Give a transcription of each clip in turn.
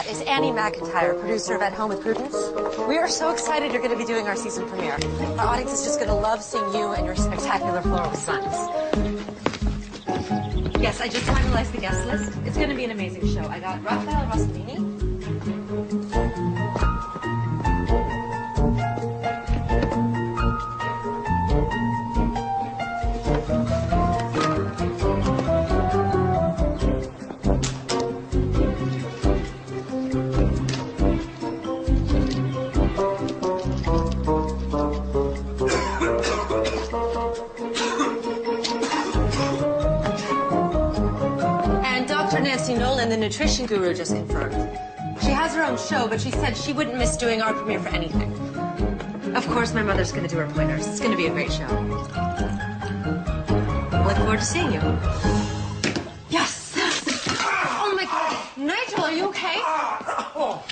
Matt is Annie McIntyre, producer of At Home with Prudence. We are so excited you're going to be doing our season premiere. Our audience is just going to love seeing you and your spectacular floral sons. Yes, I just finalized the guest list. It's going to be an amazing show. I got Raphael Rossellini. The nutrition guru just confirmed. She has her own show, but she said she wouldn't miss doing our premiere for anything. Of course, my mother's going to do her pointers. It's going to be a great show. Look forward to seeing you. Yes. Oh, my God. Nigel, are you okay? Oh,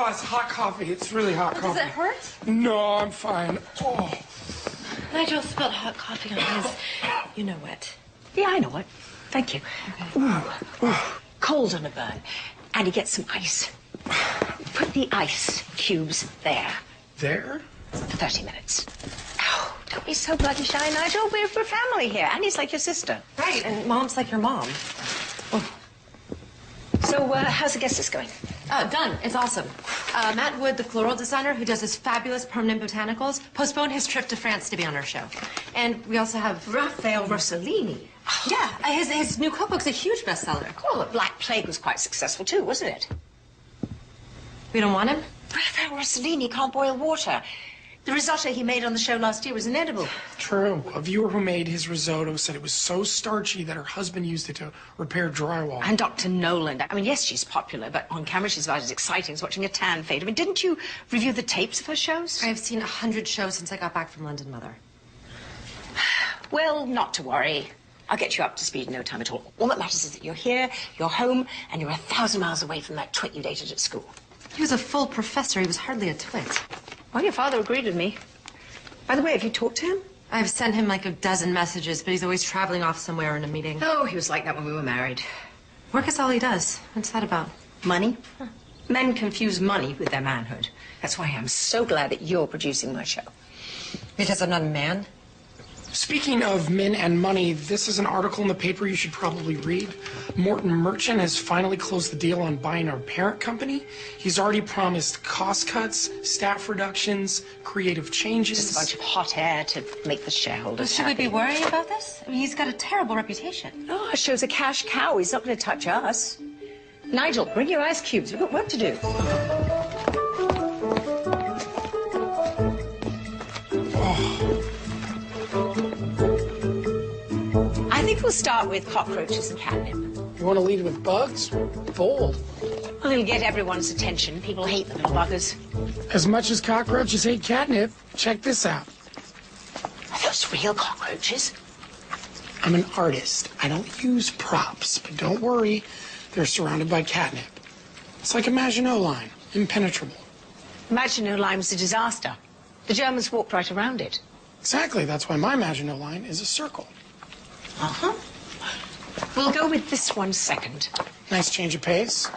it's hot coffee. It's really hot coffee. Does it hurt? No, I'm fine. Oh. Nigel spilled hot coffee on his you-know-what. Yeah, I know what. Thank you. Okay. Ooh. Cold on a burn. And you get some ice. Put the ice cubes there. There? For 30 minutes. Oh, don't be so bloody shy, Nigel. We're family here. Annie's like your sister. Right, and Mom's like your mom. Oh. So, how's the guest list going? Done. It's awesome. Matt Wood, the floral designer who does his fabulous permanent botanicals, postponed his trip to France to be on our show. And we also have... Raphael Rossellini. Oh. Yeah, his new cookbook's a huge bestseller. Well, the Black Plague was quite successful, too, wasn't it? We don't want him? Raphael Rossellini can't boil water. The risotto he made on the show last year was inedible. True. A viewer who made his risotto said it was so starchy that her husband used it to repair drywall. And Dr. Nolan. I mean, yes, she's popular, but on camera she's about as exciting as watching a tan fade. I mean, didn't you review the tapes of her shows? I've seen 100 shows since I got back from London, Mother. Well, not to worry. I'll get you up to speed in no time at all. All that matters is that you're here, you're home, and you're 1,000 miles away from that twit you dated at school. He was a full professor. He was hardly a twit. Well, your father agreed with me. By the way, have you talked to him? I've sent him like a dozen messages, but he's always traveling off somewhere in a meeting. Oh, he was like that when we were married. Work is all he does. What's that about? Money? Huh. Men confuse money with their manhood. That's why I'm so glad that you're producing my show. Because I'm not a man? Speaking of men and money, this is an article in the paper you should probably read. Morton Merchant has finally closed the deal on buying our parent company. He's already promised cost cuts, staff reductions, creative changes. Just a bunch of hot air to make the shareholders Should we be worrying about this? I mean, he's got a terrible reputation. Oh, our show's a cash cow. He's not going to touch us. Nigel, bring your ice cubes. We've got work to do. I think we'll start with cockroaches and catnip. You want to lead with bugs? Bold. Well, it'll get everyone's attention. People hate the little buggers. As much as cockroaches hate catnip, check this out. Are those real cockroaches? I'm an artist. I don't use props, but don't worry. They're surrounded by catnip. It's like a Maginot Line, impenetrable. Maginot Line was a disaster. The Germans walked right around it. Exactly. That's why my Maginot Line is a circle. Uh-huh. We'll go with this one second. Nice change of pace.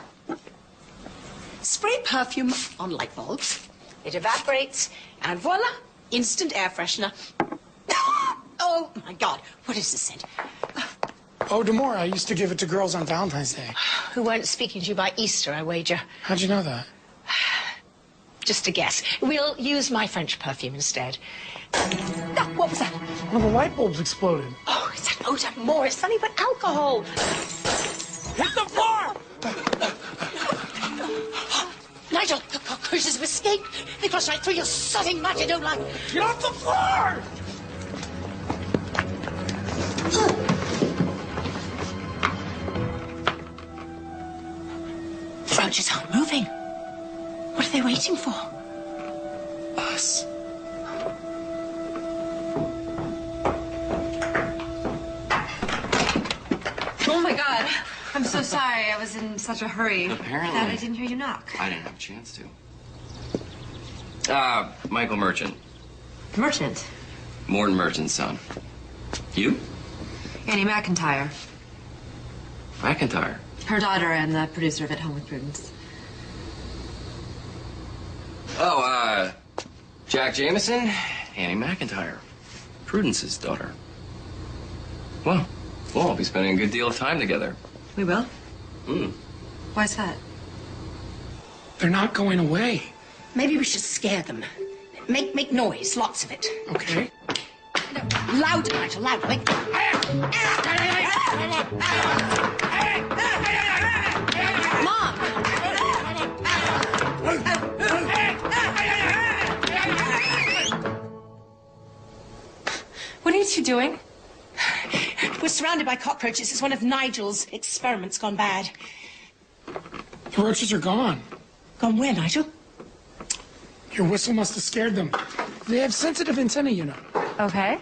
Spray perfume on light bulbs. It evaporates, and voila, instant air freshener. Oh, my God. What is this scent? Eau d'Amour. I used to give it to girls on Valentine's Day. Who weren't speaking to you by Easter, I wager. How'd you know that? Just a guess. We'll use my French perfume instead. Ah, what was that? One of the light bulbs exploded. Oh, it's that Eau d'Amour. It's nothing but alcohol. Hit the floor! Nigel, the cockroaches have escaped. They crossed right through your sodding Maginot Line. Get off the floor! Roaches aren't moving. What are they waiting for? Us. Oh, my God. I'm so sorry. I was in such a hurry. Apparently. That I didn't hear you knock. I didn't have a chance to. Michael Merchant. Merchant? Morton Merchant's son. You? Annie McIntyre. McIntyre. Her daughter and the producer of At Home with Prudence. Oh, Jack Jameson, Annie McIntyre, Prudence's daughter. Well, we'll all be spending a good deal of time together. We will? Hmm. Why's that? They're not going away. Maybe we should scare them. Make noise, lots of it. Okay. No, louder, Nigel, louder. Like... Mom! What are you two doing? We're surrounded by cockroaches. It's one of Nigel's experiments gone bad. The roaches are gone. Gone where, Nigel? Your whistle must have scared them. They have sensitive antennae, you know. Okay.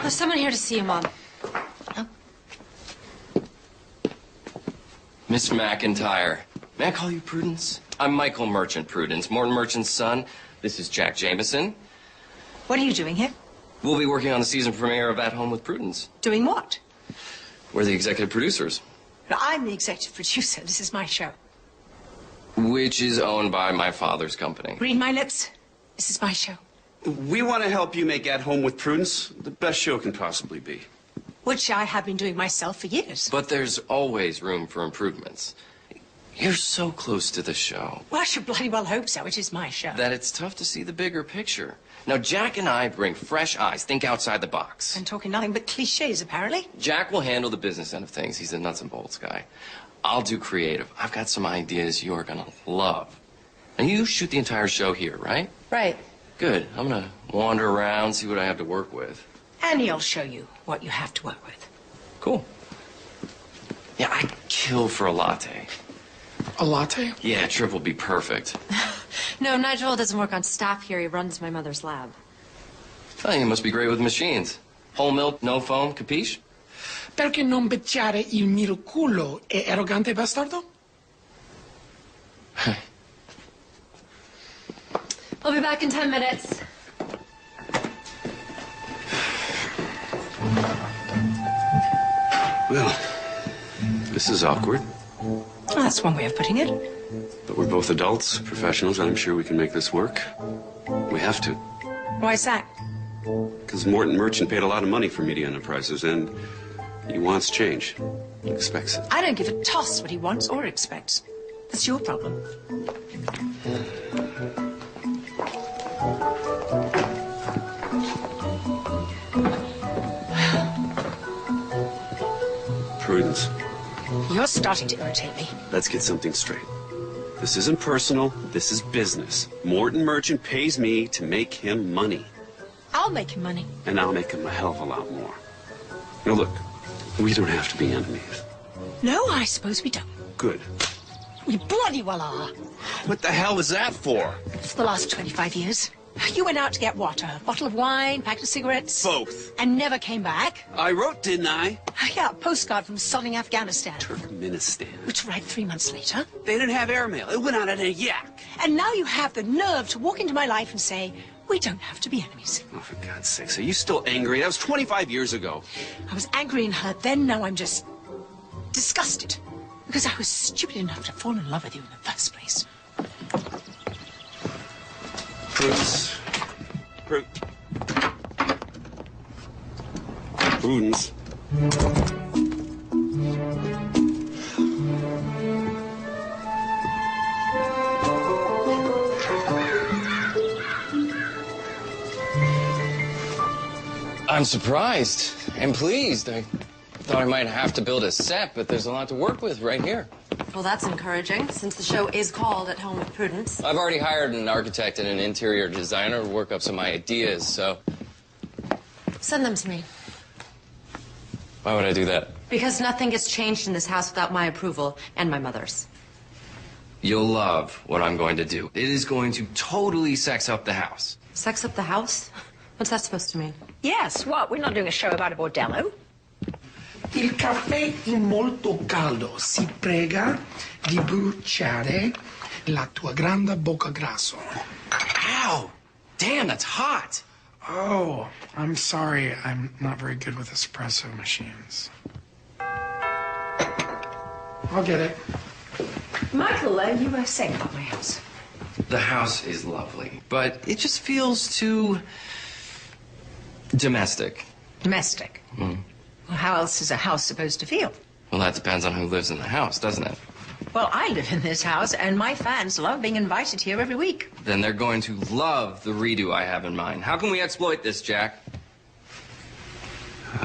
There's someone here to see you, Mom. Oh. Miss McIntyre, may I call you Prudence? I'm Michael Merchant, Prudence, Morton Merchant's son. This is Jack Jameson. What are you doing here? We'll be working on the season premiere of At Home with Prudence. Doing what? We're the executive producers, I'm the executive producer. This is my show. which is owned by my father's company. Read my lips. This is my show. We want to help you make At Home with Prudence the best show can possibly be. Which I have been doing myself for years. But there's always room for improvements. You're so close to the show Well, I should bloody well hope so. It is my show. that it's tough to see the bigger picture. Now, Jack and I bring fresh eyes, think outside the box. I'm talking nothing but cliches, apparently. Jack will handle the business end of things. He's a nuts and bolts guy. I'll do creative. I've got some ideas you're gonna love. And you shoot the entire show here, right? Right. Good. I'm gonna wander around, see what I have to work with. And he'll show you what you have to work with. Cool. Yeah, I'd kill for a latte. A latte? Yeah, trip will be perfect. No, Nigel doesn't work on staff here. He runs my mother's lab. Oh, you must be great with machines. Whole milk, no foam, capiche? Perché non becciare il mio culo è arrogante bastardo? I'll be back in 10 minutes. Well, this is awkward, Well, that's one way of putting it. but we're both adults, professionals, and I'm sure we can make this work. We have to, Why's that? because Morton Merchant paid a lot of money for Media Enterprises, and he wants change. He expects it. I don't give a toss what he wants or expects. That's your problem. Prudence, You're starting to irritate me. let's get something straight. This isn't personal, this is business. Morton Merchant pays me to make him money, I'll make him money. and I'll make him a hell of a lot more. Now look, we don't have to be enemies. No, I suppose we don't. Good. We bloody well are. What the hell is that for? For the last 25 years. You went out to get what? A bottle of wine, packet of cigarettes? Both. And never came back? I wrote, didn't I? Yeah, a postcard from sunny Afghanistan. Turkmenistan. Which arrived 3 months later. They didn't have airmail. It went out in a yak. And now you have the nerve to walk into my life and say, we don't have to be enemies. Oh, for God's sakes, are you still angry? That was 25 years ago. I was angry and hurt then, now I'm just disgusted. Because I was stupid enough to fall in love with you in the first place. Prudence. Prudence. I'm surprised and pleased. I thought I might have to build a set, but there's a lot to work with right here. Well, that's encouraging, since the show is called At Home with Prudence. I've already hired an architect and an interior designer to work up some ideas, so Send them to me. why would I do that? Because nothing gets changed in this house without my approval and my mother's. You'll love what I'm going to do. It is going to totally sex up the house. Sex up the house? What's that supposed to mean? Yes, what? We're not doing a show about a bordello. Il caffè è molto caldo. Si prega di bruciare la tua grande bocca grasso. Ow! Damn, that's hot! Oh, I'm sorry. I'm not very good with espresso machines. I'll get it. Michael, you were saying about my house. The house is lovely, but it just feels too domestic. Domestic? Well, how else is a house supposed to feel? Well, that depends on who lives in the house, doesn't it? Well, I live in this house, and my fans love being invited here every week. Then they're going to love the redo I have in mind. How can we exploit this, Jack?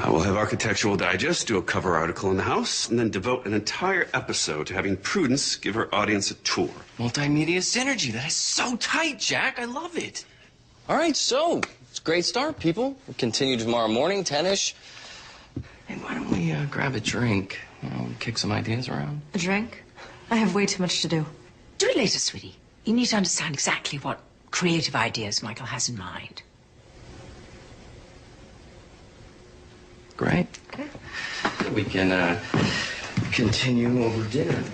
We'll have Architectural Digest do a cover article in the house, and then devote an entire episode to having Prudence give her audience a tour. Multimedia synergy. That is so tight, Jack. I love it. All right, so it's a great start, people. We'll continue tomorrow morning, 10-ish. Hey, why don't we grab a drink? You know, kick some ideas around. A drink? I have way too much to do. Do it later, sweetie. You need to understand exactly what creative ideas Michael has in mind. Great. Okay. We can continue over dinner.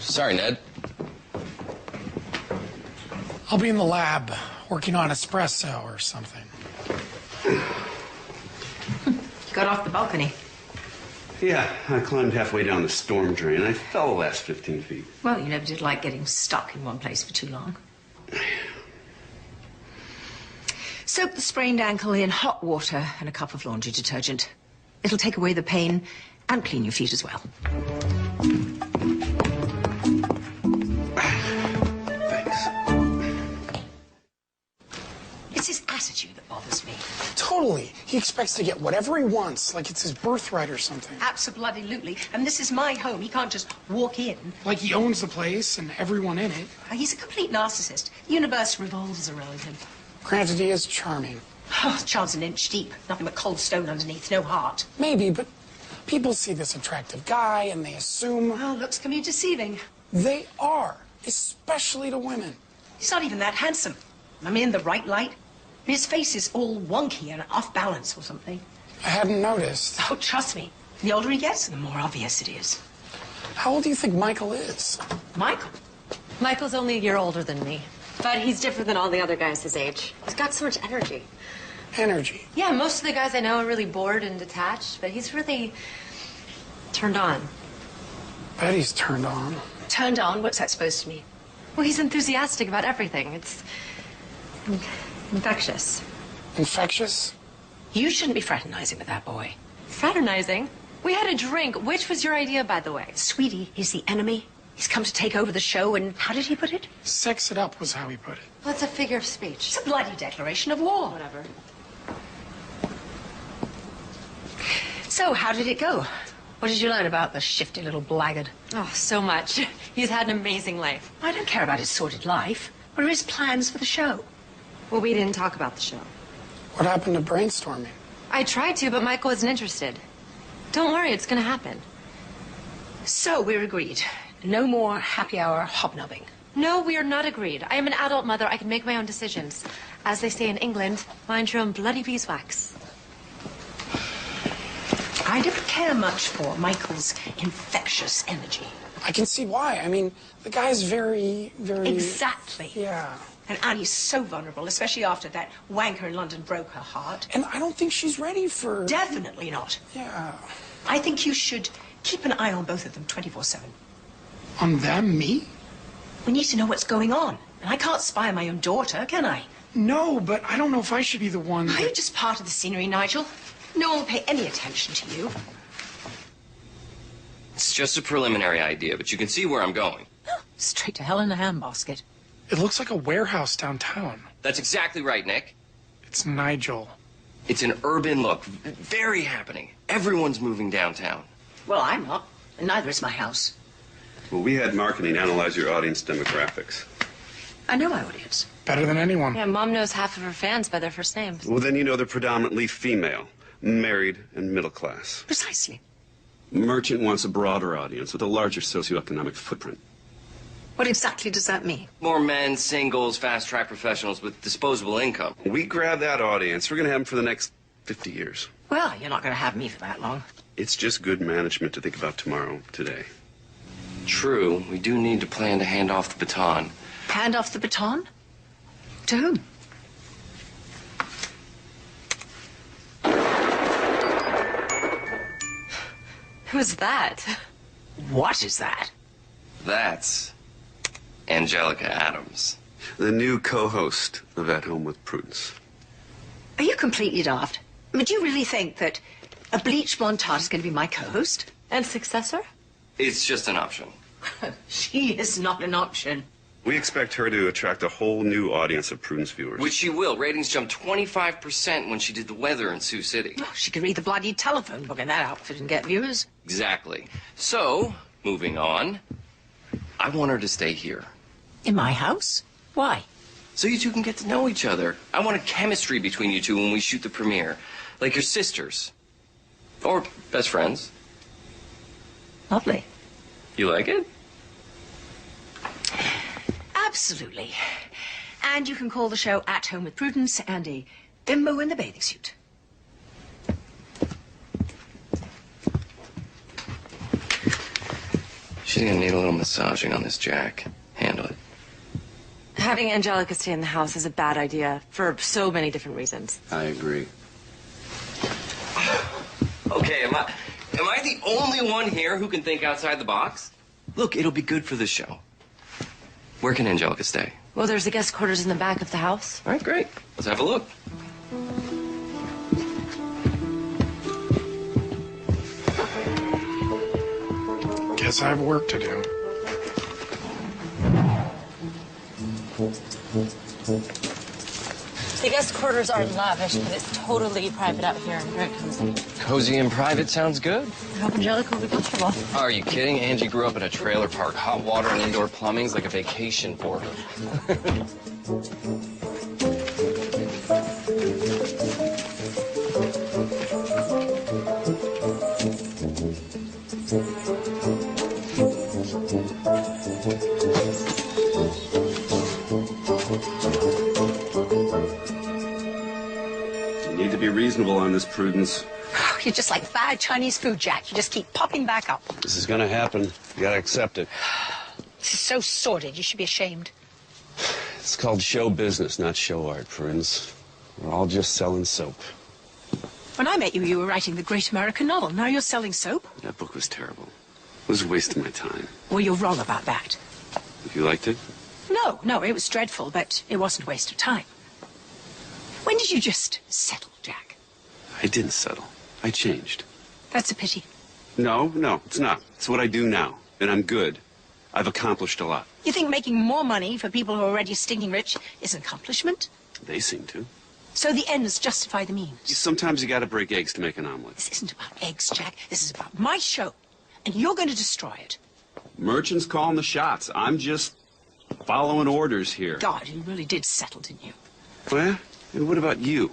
Sorry, Ned. I'll be in the lab working on espresso or something. You got off the balcony. Yeah, I climbed halfway down the storm drain. I fell the last 15 feet. Well, you never did like getting stuck in one place for too long. Soak the sprained ankle in hot water and a cup of laundry detergent. It'll take away the pain and clean your feet as well. Thanks. It's his attitude that bothers me. Totally. He expects to get whatever he wants, like it's his birthright or something. Absolutely. And this is my home. He can't just walk in. Like he owns the place and everyone in it. He's a complete narcissist. The universe revolves around him. Granted, he is charming. Oh, child's an inch deep. Nothing but cold stone underneath. No heart. Maybe, but people see this attractive guy and they assume... Well, looks can be deceiving. They are, especially to women. He's not even that handsome. I'm in the right light. His face is all wonky and off balance or something. I hadn't noticed. Oh, trust me. The older he gets, the more obvious it is. How old do you think Michael is? Michael? Michael's only a year older than me. But he's different than all the other guys his age. He's got so much energy. Energy. Yeah, most of the guys I know are really bored and detached, but he's really turned on. Betty's turned on. Turned on? What's that supposed to mean? Well, he's enthusiastic about everything. It's infectious. Infectious? You shouldn't be fraternizing with that boy. Fraternizing? We had a drink. Which was your idea, by the way? Sweetie, he's the enemy. He's come to take over the show, and how did he put it? Sex it up was how he put it. Well, it's a figure of speech. It's a bloody declaration of war. Whatever. So, how did it go? What did you learn about the shifty little blackguard? Oh, so much. He's had an amazing life. I don't care about his sordid life. What are his plans for the show? Well, we didn't talk about the show. What happened to brainstorming? I tried to, but Michael wasn't interested. Don't worry, it's gonna happen. So, we're agreed. No more happy hour hobnobbing. No, we are not agreed. I am an adult mother. I can make my own decisions. As they say in England, mind your own bloody beeswax. I don't care much for Michael's infectious energy. I can see why. I mean, the guy's very... Exactly. Yeah. And Annie's so vulnerable, especially after that wanker in London broke her heart. And I don't think she's ready for... Definitely not. Yeah. I think you should keep an eye on both of them 24/7. On them? Me? We need to know what's going on. And I can't spy on my own daughter, can I? No, but I don't know if I should be the one Are you just part of the scenery, Nigel? No one will pay any attention to you. It's just a preliminary idea, but you can see where I'm going. Straight to hell in a handbasket. It looks like a warehouse downtown. That's exactly right, Nick. It's Nigel. It's an urban look. Very happening. Everyone's moving downtown. Well, I'm not. And neither is my house. Well, we had marketing analyze your audience demographics. I know my audience. Better than anyone. Yeah, Mom knows half of her fans by their first names. Well, then you know they're predominantly female, married, and middle class. Precisely. Merchant wants a broader audience with a larger socioeconomic footprint. What exactly does that mean? More men, singles, fast-track professionals with disposable income. We grab that audience, we're going to have them for the next 50 years. Well, you're not going to have me for that long. It's just good management to think about tomorrow, today. True, we do need to plan to hand off the baton. Hand off the baton? To whom? Who's that? What is that? That's Angelica Adams. The new co-host of At Home with Prudence. Are you completely daft? I mean, do you really think that a bleach blonde tart is going to be my co-host? And successor? It's just an option. She is not an option. We expect her to attract a whole new audience of Prudence viewers. Which she will. Ratings jumped 25% when she did the weather in Sioux City. Oh, she could read the bloody telephone book in that outfit and get viewers. Exactly. So, moving on, I want her to stay here. In my house? Why? So you two can get to know each other. I want a chemistry between you two when we shoot the premiere. Like your sisters. Or best friends. Lovely. You like it? Absolutely. And you can call the show At Home with Prudence and a bimbo in the bathing suit. She's gonna need a little massaging on this Jack. Handle it. Having Angelica stay in the house is a bad idea for so many different reasons. I agree. Okay, am I the only one here who can think outside the box? Look, it'll be good for the show. Where can Angelica stay? Well, there's the guest quarters in the back of the house. All right, great. Let's have a look. Guess I have work to do. The guest quarters are lavish, but it's totally private out here and very cozy. Cozy and private sounds good. I hope Angelica will be comfortable. Are you kidding? Angie grew up in a trailer park. Hot water and indoor plumbing's like a vacation for her. You need to be reasonable on this, Prudence. You're just like bad Chinese food, Jack. You just keep popping back up. This is gonna happen. You gotta accept it. This is so sordid. You should be ashamed. It's called show business, not show art, Prudence. We're all just selling soap. When I met you, you were writing the great American novel. Now you're selling soap? That book was terrible. It was a waste of my time. Well, you're wrong about that. You liked it? No, it was dreadful, but it wasn't a waste of time. When did you just settle, Jack? I didn't settle. I changed. That's a pity. No, it's not. It's what I do now, and I'm good. I've accomplished a lot. You think making more money for people who are already stinking rich is an accomplishment? They seem to. So the ends justify the means. Sometimes you gotta break eggs to make an omelet. This isn't about eggs, Jack. This is about my show. And you're going to destroy it. Merchant's calling the shots. I'm just following orders here. God, you really did settle, didn't you? Well, and what about you?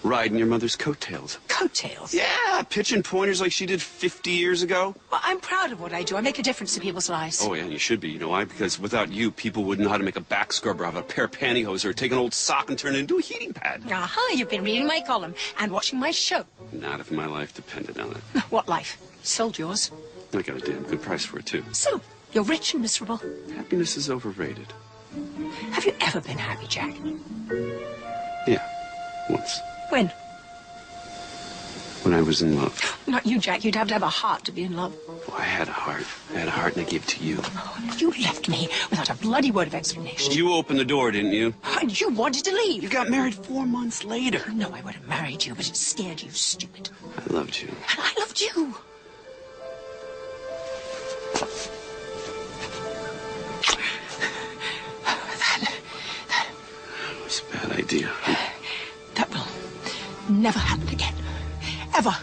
Riding your mother's coattails. Coattails? Yeah, pitching pointers like she did 50 years ago. Well, I'm proud of what I do. I make a difference in people's lives. Oh, yeah, you should be. You know why? Because without you, people wouldn't know how to make a back scrubber out of a pair of pantyhose or take an old sock and turn it into a heating pad. Aha, you've been reading my column and watching my show. Not if my life depended on it. What life? Sold yours. I got a damn good price for it, too. So, you're rich and miserable. Happiness is overrated. Have you ever been happy, Jack? Yeah, once. When? When I was in love. Not you, Jack. You'd have to have a heart to be in love. Oh, I had a heart. I had a heart and I gave it to you. Oh, you left me without a bloody word of explanation. You opened the door, didn't you? And you wanted to leave. You got married 4 months later. No, I would have married you, but it scared you, stupid. I loved you. And I loved you. That was a bad idea. That will never happen again. Ever.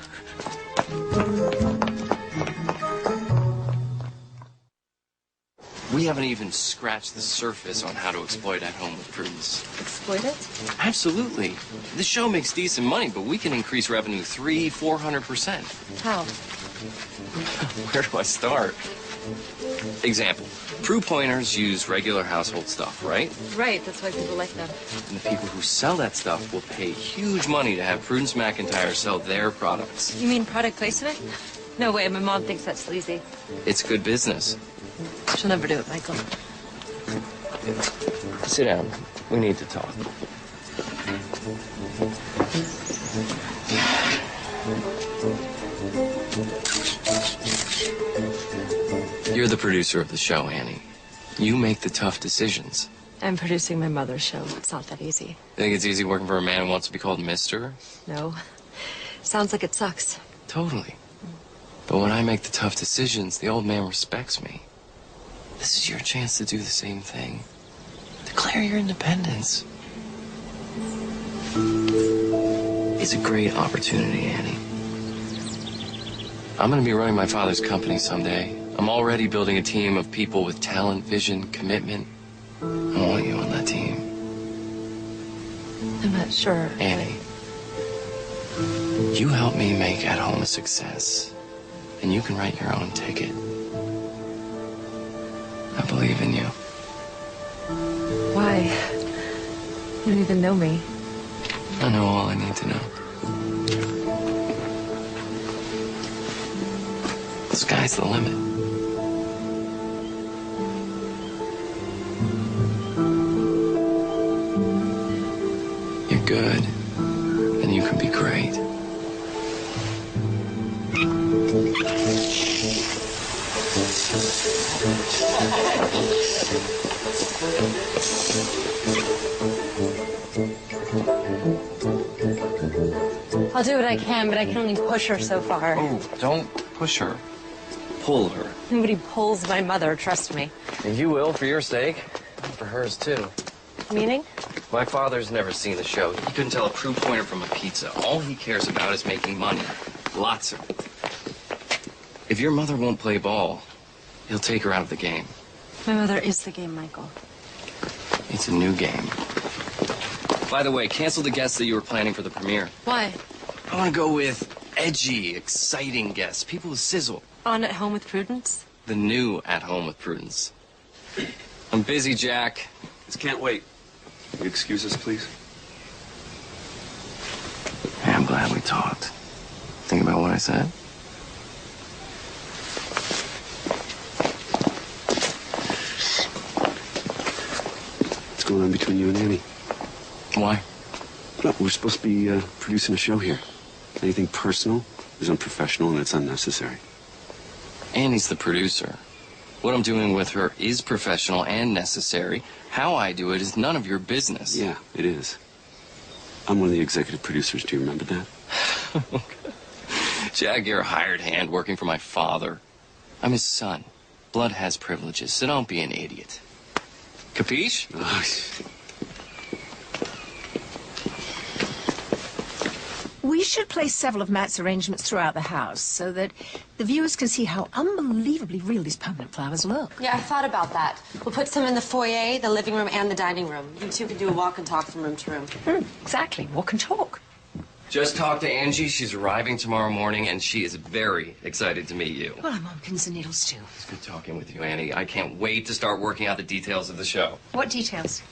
We haven't even scratched the surface on how to exploit At Home with Prudence. Exploit it? Absolutely. The show makes decent money, but we can increase revenue 300-400%. How? Where do I start? Example. Prue pointers use regular household stuff, right? Right, that's why people like them. And the people who sell that stuff will pay huge money to have Prudence McIntyre sell their products. You mean product placement? No way, my mom thinks that's sleazy. It's good business. She'll never do it, Michael. Sit down. We need to talk. You're the producer of the show, Annie. You make the tough decisions. I'm producing my mother's show. It's not that easy. You think it's easy working for a man who wants to be called Mister? No. Sounds like it sucks. Totally. But when I make the tough decisions, the old man respects me. This is your chance to do the same thing. Declare your independence. It's a great opportunity, Annie. I'm going to be running my father's company someday. I'm already building a team of people with talent, vision, commitment. I want you on that team. I'm not sure. Annie, you help me make At Home a success, and you can write your own ticket. I believe in you. Why? You don't even know me. I know all I need to know. The sky's the limit. You're good, and you can be great. I'll do what I can, but I can only push her so far. Oh, don't push her. Pull her. Nobody pulls my mother, trust me. And you will, for your sake. And for hers, too. Meaning? My father's never seen the show. He couldn't tell a proof pointer from a pizza. All he cares about is making money. Lots of it. If your mother won't play ball, he'll take her out of the game. My mother is the game, Michael. It's a new game. By the way, cancel the guests that you were planning for the premiere. Why? I want to go with edgy, exciting guests. People with sizzle. On At Home with Prudence? The new At Home with Prudence. I'm busy, Jack. This can't wait. Will you excuse us, please? Hey, I'm glad we talked. Think about what I said? What's going on between you and Annie? Why? Well, we're supposed to be producing a show here. Anything personal is unprofessional and it's unnecessary. Annie's the producer. What I'm doing with her is professional and necessary. How I do it is none of your business. Yeah, it is. I'm one of the executive producers. Do you remember that? Jack, you're a hired hand working for my father. I'm his son. Blood has privileges, so don't be an idiot. Capiche? We should place several of Matt's arrangements throughout the house so that the viewers can see how unbelievably real these permanent flowers look. Yeah, I thought about that. We'll put some in the foyer, the living room, and the dining room. You two can do a walk and talk from room to room. Exactly. Walk and talk. Just talked to Angie. She's arriving tomorrow morning, and she is very excited to meet you. Well, I'm on pins and needles, too. It's good talking with you, Annie. I can't wait to start working out the details of the show. What details?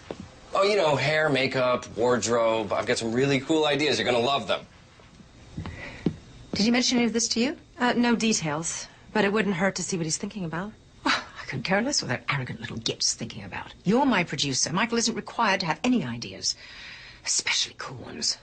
Oh, you know, hair, makeup, wardrobe. I've got some really cool ideas. You're going to love them. Did he mention any of this to you? No details, but it wouldn't hurt to see what he's thinking about. Oh, I couldn't care less what that arrogant little git's thinking about. You're my producer. Michael isn't required to have any ideas, especially cool ones.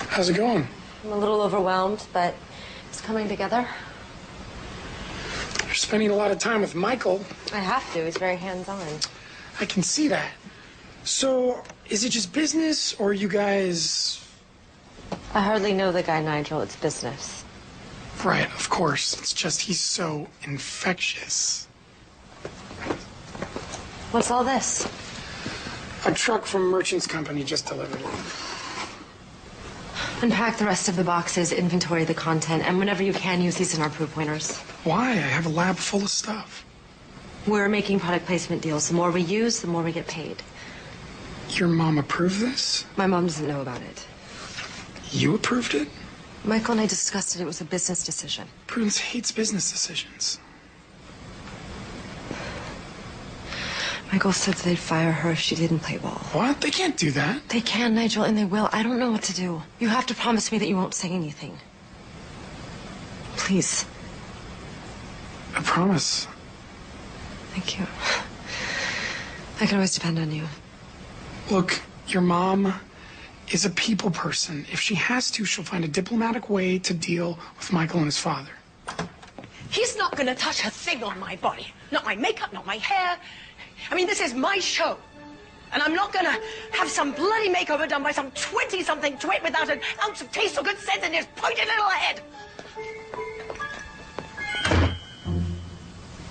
How's it going? I'm a little overwhelmed, but it's coming together. You're spending a lot of time with Michael. I have to. He's very hands-on. I can see that. So, is it just business, or you guys... I hardly know the guy, Nigel. It's business. Right, of course. It's just he's so infectious. What's all this? A truck from Merchant's Company just delivered it. Unpack the rest of the boxes, inventory the content, and whenever you can, use these in our proof pointers. Why? I have a lab full of stuff. We're making product placement deals. The more we use, the more we get paid. Your mom approved this? My mom doesn't know about it. You approved it? Michael and I discussed it. It was a business decision. Prudence hates business decisions. Michael said they'd fire her if she didn't play ball. What? They can't do that. They can, Nigel, and they will. I don't know what to do. You have to promise me that you won't say anything. Please. I promise. Thank you. I can always depend on you. Look, your mom is a people person. If she has to, she'll find a diplomatic way to deal with Michael and his father. He's not gonna touch a thing on my body. Not my makeup, not my hair. I mean, this is my show. And I'm not gonna have some bloody makeover done by some 20-something twit without an ounce of taste or good sense in his pointed little head.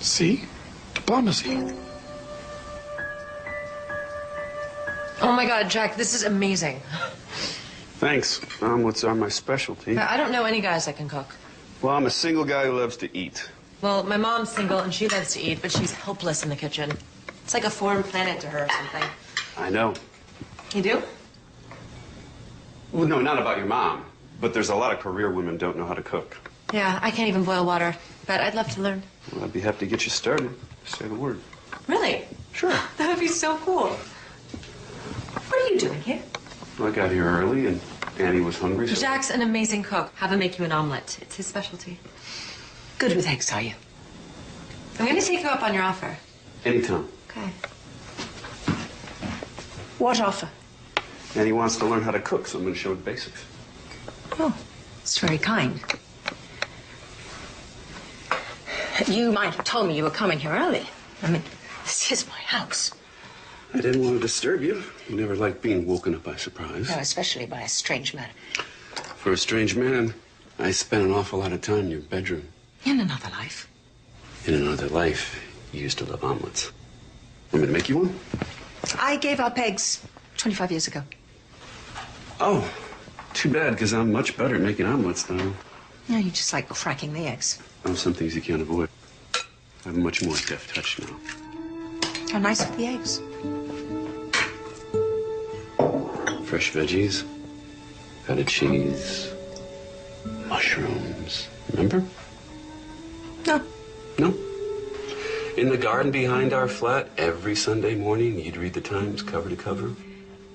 See? Diplomacy. Oh my God, Jack, this is amazing. Thanks. What's my specialty? I don't know any guys that can cook. Well, I'm a single guy who loves to eat. Well, my mom's single and she loves to eat, but she's helpless in the kitchen. It's like a foreign planet to her or something. I know. You do? Well, no, not about your mom. But there's a lot of career women don't know how to cook. Yeah, I can't even boil water, but I'd love to learn. Well, I'd be happy to get you started. Say the word. Really? Sure. That would be so cool. What are you doing here? Well, I got here early and Annie was hungry, so... Jack's an amazing cook. Have him make you an omelet. It's his specialty. Good with eggs, are you? I'm going to take you up on your offer. Anytime. Okay. What offer? Annie wants to learn how to cook, so I'm going to show her the basics. Oh, it's very kind. You might have told me you were coming here early. I mean, this is my house. I didn't want to disturb you. You never liked being woken up by surprise. No, especially by a strange man. For a strange man, I spent an awful lot of time in your bedroom. In another life. In another life, you used to love omelets. Want me to make you one? I gave up eggs 25 years ago. Oh, too bad, because I'm much better at making omelets, though. No, you just like fracking the eggs. Oh, some things you can't avoid. I have a much more deft touch now. How nice are the eggs? Fresh veggies, feta cheese, mushrooms. Remember? No. No? In the garden behind our flat, every Sunday morning, you'd read the Times cover to cover.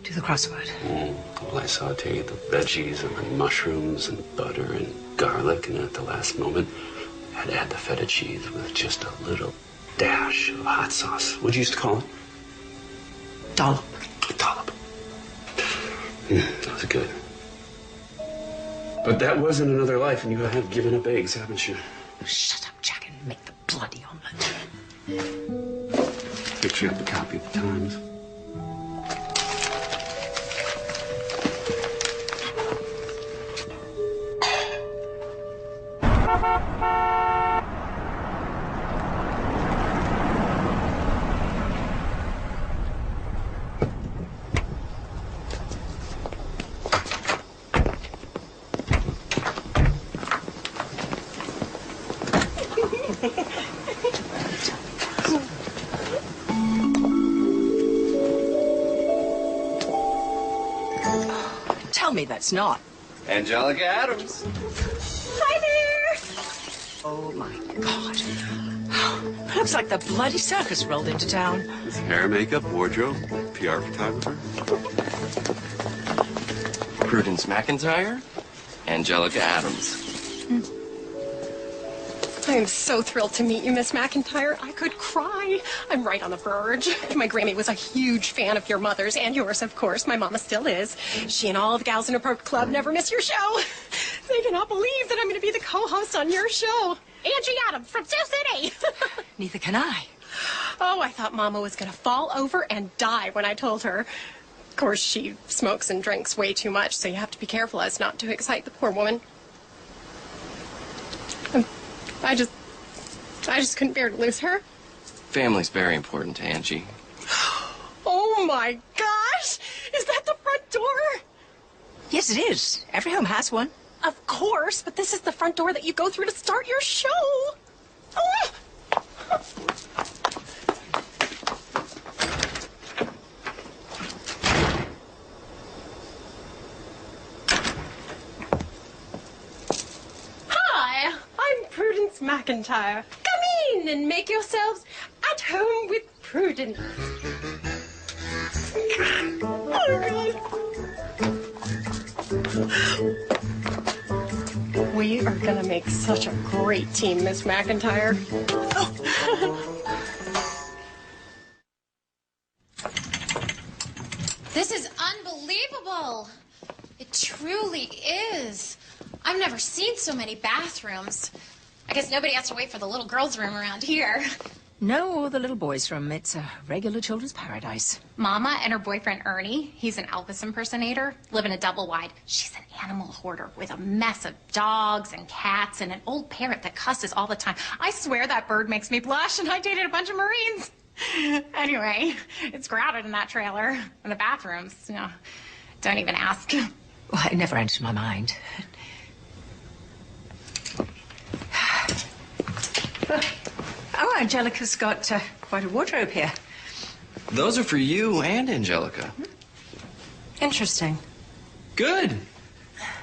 Do the crossword. Well, I sauteed the veggies and the mushrooms and butter and garlic, and at the last moment, I'd add the feta cheese with just a little dash of hot sauce. What'd you used to call it? Dollop. A dollop. That was good. But that wasn't another life, and you have given up eggs, haven't you? Shut up, Jack, and make the bloody omelet. Picked you up a copy of the Times. Tell me that's not. Angelica Adams. Hi there! Oh, my God. Looks like the bloody circus rolled into town. Hair, makeup, wardrobe, PR photographer. Prudence McIntyre, Angelica Adams. I am so thrilled to meet you, Miss McIntyre. I could cry. I'm right on the verge. My Grammy was a huge fan of your mother's and yours, of course. My mama still is. She and all the gals in her club never miss your show. They cannot believe that I'm going to be the co-host on your show. Angie Adams from Sioux City. Neither can I. Oh, I thought Mama was going to fall over and die when I told her. Of course, she smokes and drinks way too much, so you have to be careful as not to excite the poor woman. I just couldn't bear to lose her. Family's very important to Angie. Oh my gosh! Is that the front door? Yes, it is. Every home has one. Of course, but this is the front door that you go through to start your show. Oh! Hi, I'm Prudence McIntyre. Come in and make yourselves at home with Prudence. Oh, God. We are gonna make such a great team, Miss McIntyre. well. It truly is. I've never seen so many bathrooms. I guess nobody has to wait for the little girls' room around here. No, or the little boys' room. It's a regular children's paradise. Mama and her boyfriend Ernie, he's an Elvis impersonator, live in a double wide. She's an animal hoarder with a mess of dogs and cats and an old parrot that cusses all the time. I swear that bird makes me blush, and I dated a bunch of Marines. Anyway, it's crowded in that trailer. And the bathrooms, you know, don't even ask. Well, it never entered my mind. Oh, Angelica's got quite a wardrobe here. Those are for you and Angelica. Interesting. Good.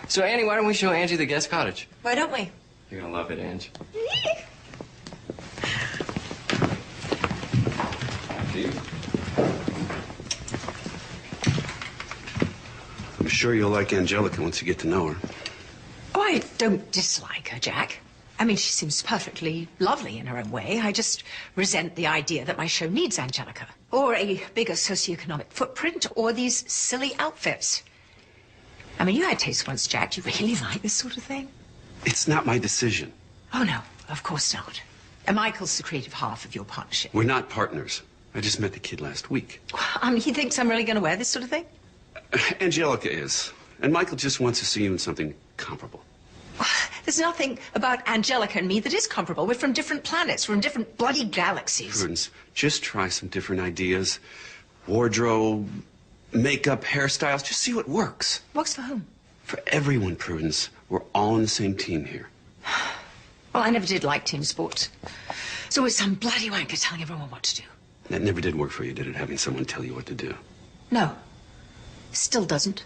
So, Annie, why don't we show Angie the guest cottage? Why don't we? You're gonna love it, Angie. I'm sure you'll like Angelica once you get to know her. Oh, I don't dislike her, Jack. I mean, she seems perfectly lovely in her own way. I just resent the idea that my show needs Angelica, or a bigger socioeconomic footprint, or these silly outfits. I mean, you had taste once, Jack. Do you really like this sort of thing? It's not my decision. Oh, no, of course not. And Michael's the creative half of your partnership. We're not partners. I just met the kid last week. He thinks I'm really going to wear this sort of thing? Angelica is. And Michael just wants to see you in something comparable. There's nothing about Angelica and me that is comparable. We're from different planets, from different bloody galaxies. Prudence, just try some different ideas. Wardrobe, makeup, hairstyles. Just see what works. Works for whom? For everyone, Prudence. We're all on the same team here. Well, I never did like team sports. It's always some bloody wanker telling everyone what to do. That never did work for you, did it? Having someone tell you what to do. No. Still doesn't.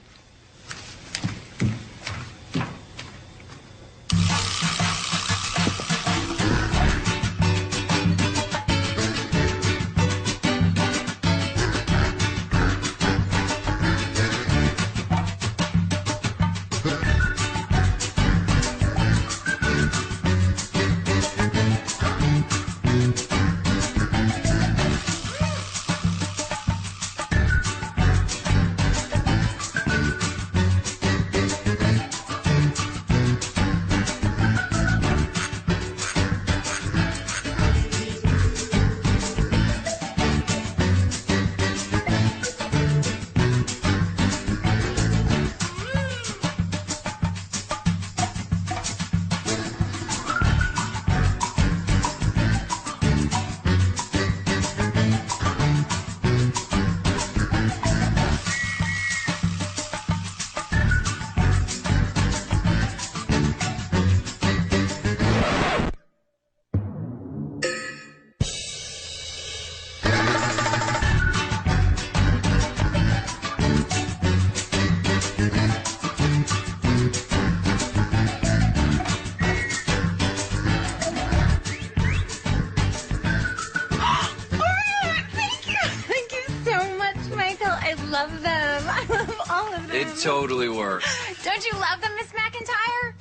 Love them. I love all of them. It totally works. Don't you love them, Miss McIntyre?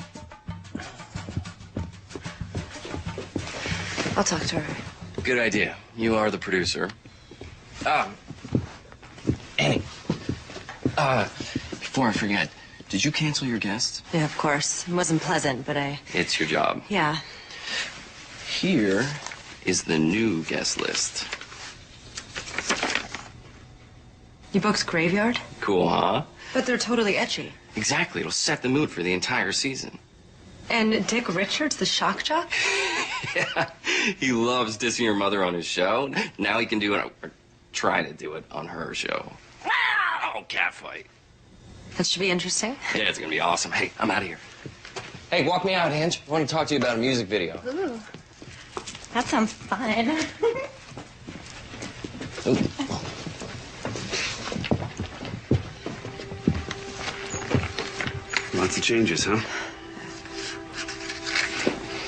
I'll talk to her. Good idea. You are the producer. Annie. Before I forget, did you cancel your guests? Yeah, of course. It wasn't pleasant, but It's your job. Yeah. Here is the new guest list. You booked Graveyard? Cool, huh? But they're totally etchy. Exactly. It'll set the mood for the entire season. And Dick Richards, the shock jock? Yeah. He loves dissing your mother on his show. Now he can do it, or try to do it, on her show. Oh, catfight. That should be interesting. Yeah, it's gonna be awesome. Hey, I'm out of here. Hey, walk me out, Ange. I want to talk to you about a music video. Ooh. That sounds fun. Ooh. Lots of changes, huh?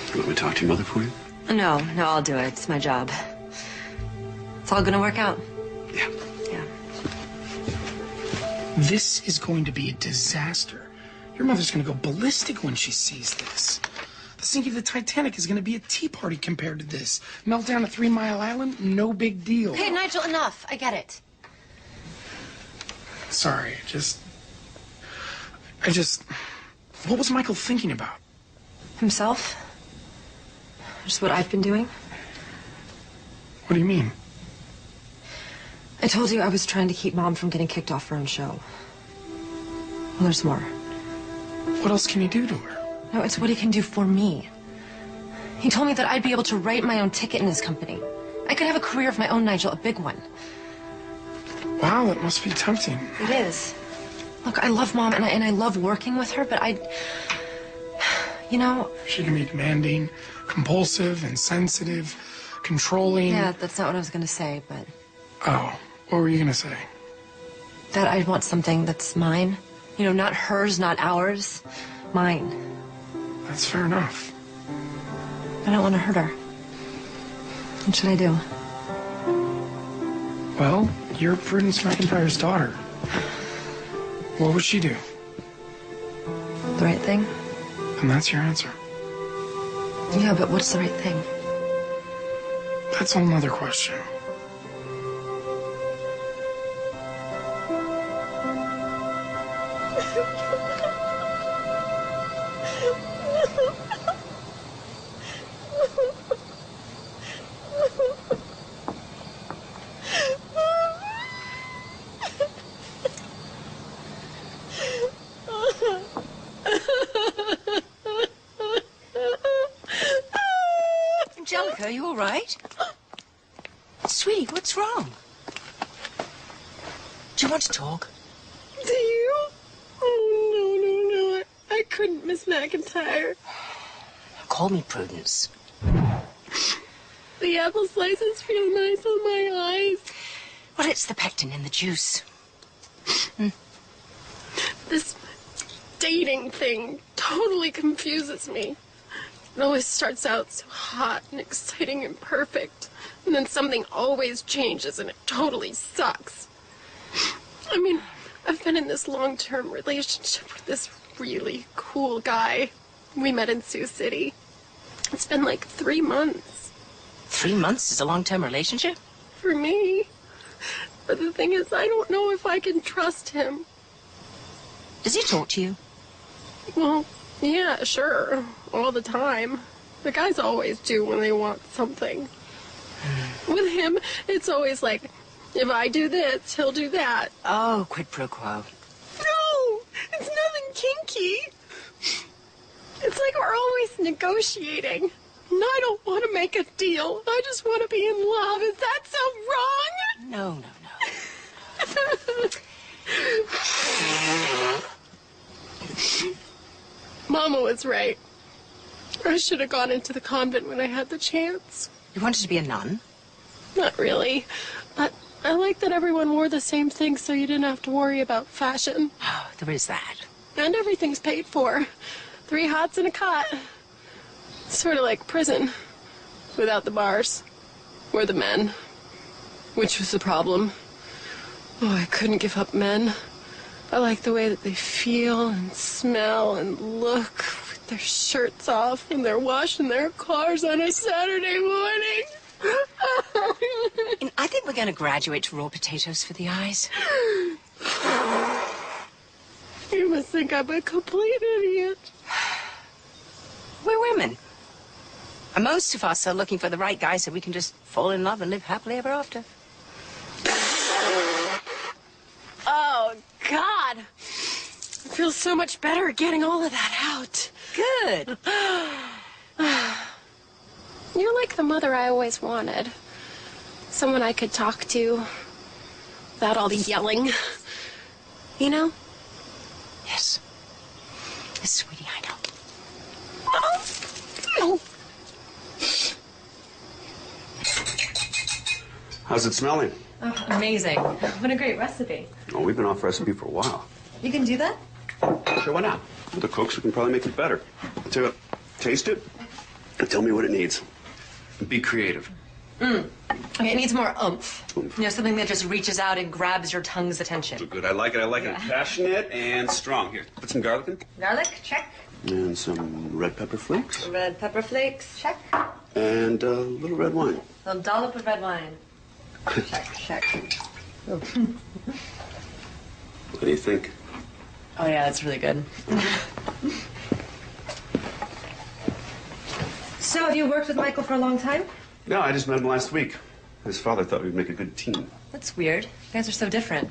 You want me to talk to your mother for you? No, I'll do it. It's my job. It's all gonna work out. Yeah. Yeah. This is going to be a disaster. Your mother's going to go ballistic when she sees this. The sinking of the Titanic is going to be a tea party compared to this. Meltdown at 3 Mile Island, no big deal. Okay, Nigel, enough. I get it. Sorry, just What was Michael thinking about? Himself? Just what I've been doing? What do you mean? I told you I was trying to keep Mom from getting kicked off her own show. Well, there's more. What else can you do to her? No, it's what he can do for me. He told me that I'd be able to write my own ticket in his company. I could have a career of my own, Nigel, a big one. Wow, that must be tempting. It is. Look, I love Mom, and I love working with her, but you know... She can be demanding, compulsive, insensitive, controlling. Yeah, that's not what I was going to say, but... Oh, what were you going to say? That I want something that's mine. You know, not hers, not ours. Mine. That's fair enough. I don't want to hurt her. What should I do? Well, you're Prudence McIntyre's daughter. What would she do? The right thing? And that's your answer. Yeah, but what's the right thing? That's a whole nother question. Angelica, are you all right? Sweetie, what's wrong? Do you want to talk? Do you? Oh, no. I couldn't, Miss McIntyre. Call me Prudence. The apple slices feel nice on my eyes. Well, it's the pectin in the juice. This dating thing totally confuses me. It always starts out so hot and exciting and perfect, and then something always changes and it totally sucks. I mean, I've been in this long-term relationship with this really cool guy. We met in Sioux City. It's been like 3 months. 3 months is a long-term relationship? For me. But the thing is, I don't know if I can trust him. Does he talk to you? Well, yeah, sure. All the time. The guys always do when they want something. With him, it's always like, if I do this, he'll do that. Oh, quid pro quo. No! It's nothing kinky. It's like we're always negotiating. And I don't want to make a deal. I just want to be in love. Is that so wrong? No. Mama was right. I should have gone into the convent when I had the chance. You wanted to be a nun? Not really. But I like that everyone wore the same thing so you didn't have to worry about fashion. Oh, there is that. And everything's paid for. 3 hots and a cot. Sort of like prison. Without the bars. We're the men. Which was the problem. Oh, I couldn't give up men. I like the way that they feel and smell and look with their shirts off when they're washing their cars on a Saturday morning. And I think we're going to graduate to raw potatoes for the eyes. You must think I'm a complete idiot. We're women. And most of us are looking for the right guy so we can just fall in love and live happily ever after. Oh, God. I feel so much better getting all of that out. Good. You're like the mother I always wanted. Someone I could talk to without all the yelling. You know? Yes. Yes, sweetie, I know. Oh. How's it smelling? Oh, amazing. What a great recipe. Oh, we've been off recipe for a while. You can do that? Sure, why not? With the cooks, we can probably make it better. Tell you what, taste it and tell me what it needs. Be creative. Okay, it needs more oomph. You know, something that just reaches out and grabs your tongue's attention. So good. I like it. Yeah. Passionate and strong. Here, put some garlic in. Garlic, check. And some red pepper flakes. Red pepper flakes, check. And a little red wine. A dollop of red wine. Check. What do you think? Oh, yeah, that's really good. So, have you worked with Michael for a long time? No, I just met him last week. His father thought we'd make a good team. That's weird. You guys are so different.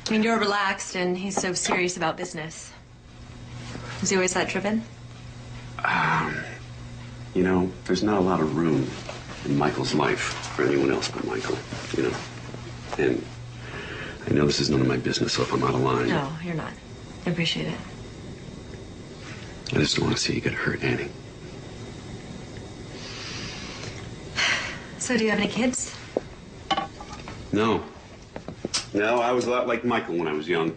I mean, you're relaxed, and he's so serious about business. Was he always that driven? You know, there's not a lot of room in Michael's life for anyone else but Michael, you know. And I know this is none of my business, so if I'm out of line... No, you're not. I appreciate it. I just don't want to see you get hurt, Annie. So, do you have any kids? No. No, I was a lot like Michael when I was young.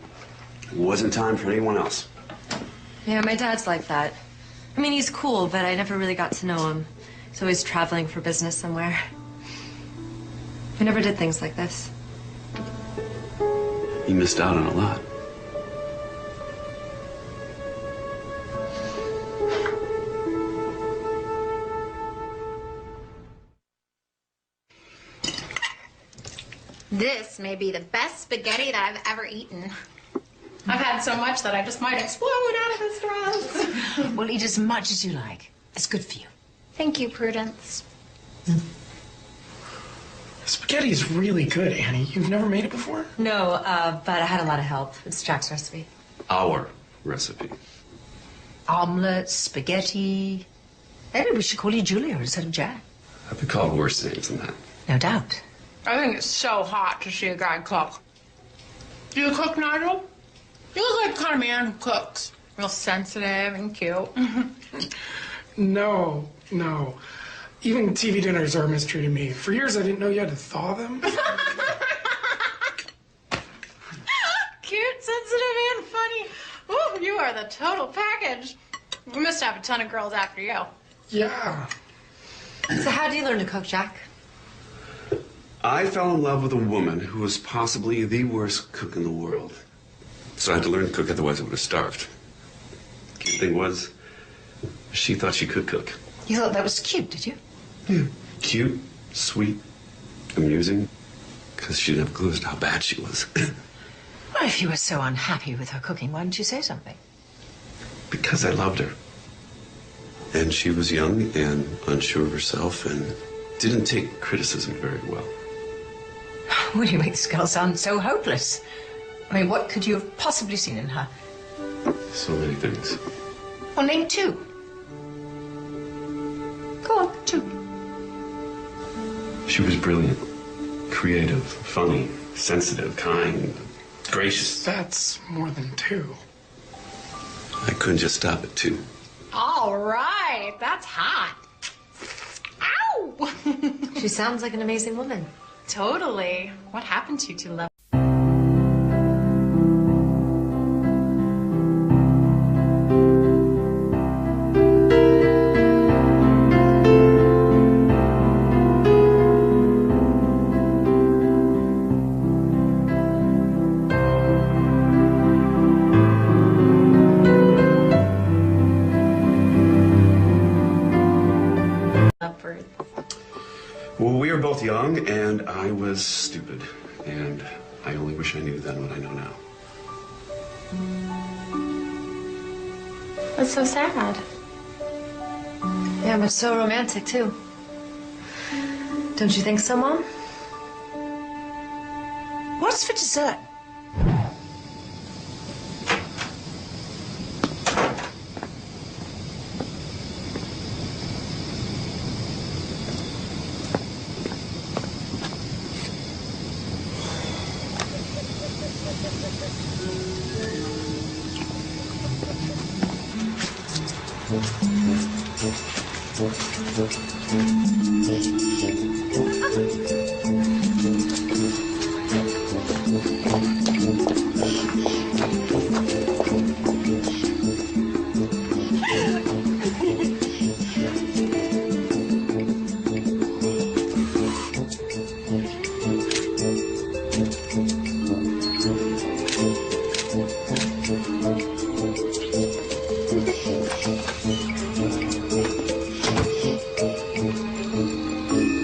It wasn't time for anyone else. Yeah, my dad's like that. I mean, he's cool, but I never really got to know him. He's always traveling for business somewhere. I never did things like this. You missed out on a lot. This may be the best spaghetti that I've ever eaten. I've had so much that I just might explode out of this dress. Well, eat as much as you like. It's good for you. Thank you, Prudence. Spaghetti is really good, Annie. You've never made it before? No, but I had a lot of help. It's Jack's recipe. Our recipe. Omelette, spaghetti. Maybe we should call you Julia instead of Jack. I've been called worse names than that. No doubt. I think it's so hot to see a guy cook. Do you cook, Nigel? You look like the kind of man who cooks. Real sensitive and cute. No. Even TV dinners are a mystery to me. For years, I didn't know you had to thaw them. Cute, sensitive, and funny. Ooh, you are the total package. You must have a ton of girls after you. Yeah. So, how do you learn to cook, Jack? I fell in love with a woman who was possibly the worst cook in the world. So I had to learn to cook, otherwise I would have starved. The cute thing was, she thought she could cook. You thought that was cute, did you? Yeah. Cute, sweet, amusing, because she didn't have a clue as to how bad she was. Well, if you were so unhappy with her cooking, why didn't you say something? Because I loved her. And she was young and unsure of herself and didn't take criticism very well. Well, you make this girl sound so hopeless. I mean, what could you have possibly seen in her? So many things. Well, name two. Go on, two. She was brilliant, creative, funny, sensitive, kind, gracious. That's more than two. I couldn't just stop at two. All right, that's hot. Ow! She sounds like an amazing woman. Totally. What happened to you two love? Well, we were both young, and I was stupid. And I only wish I knew then what I know now. That's so sad. Yeah, but so romantic, too. Don't you think so, Mom? What's for dessert?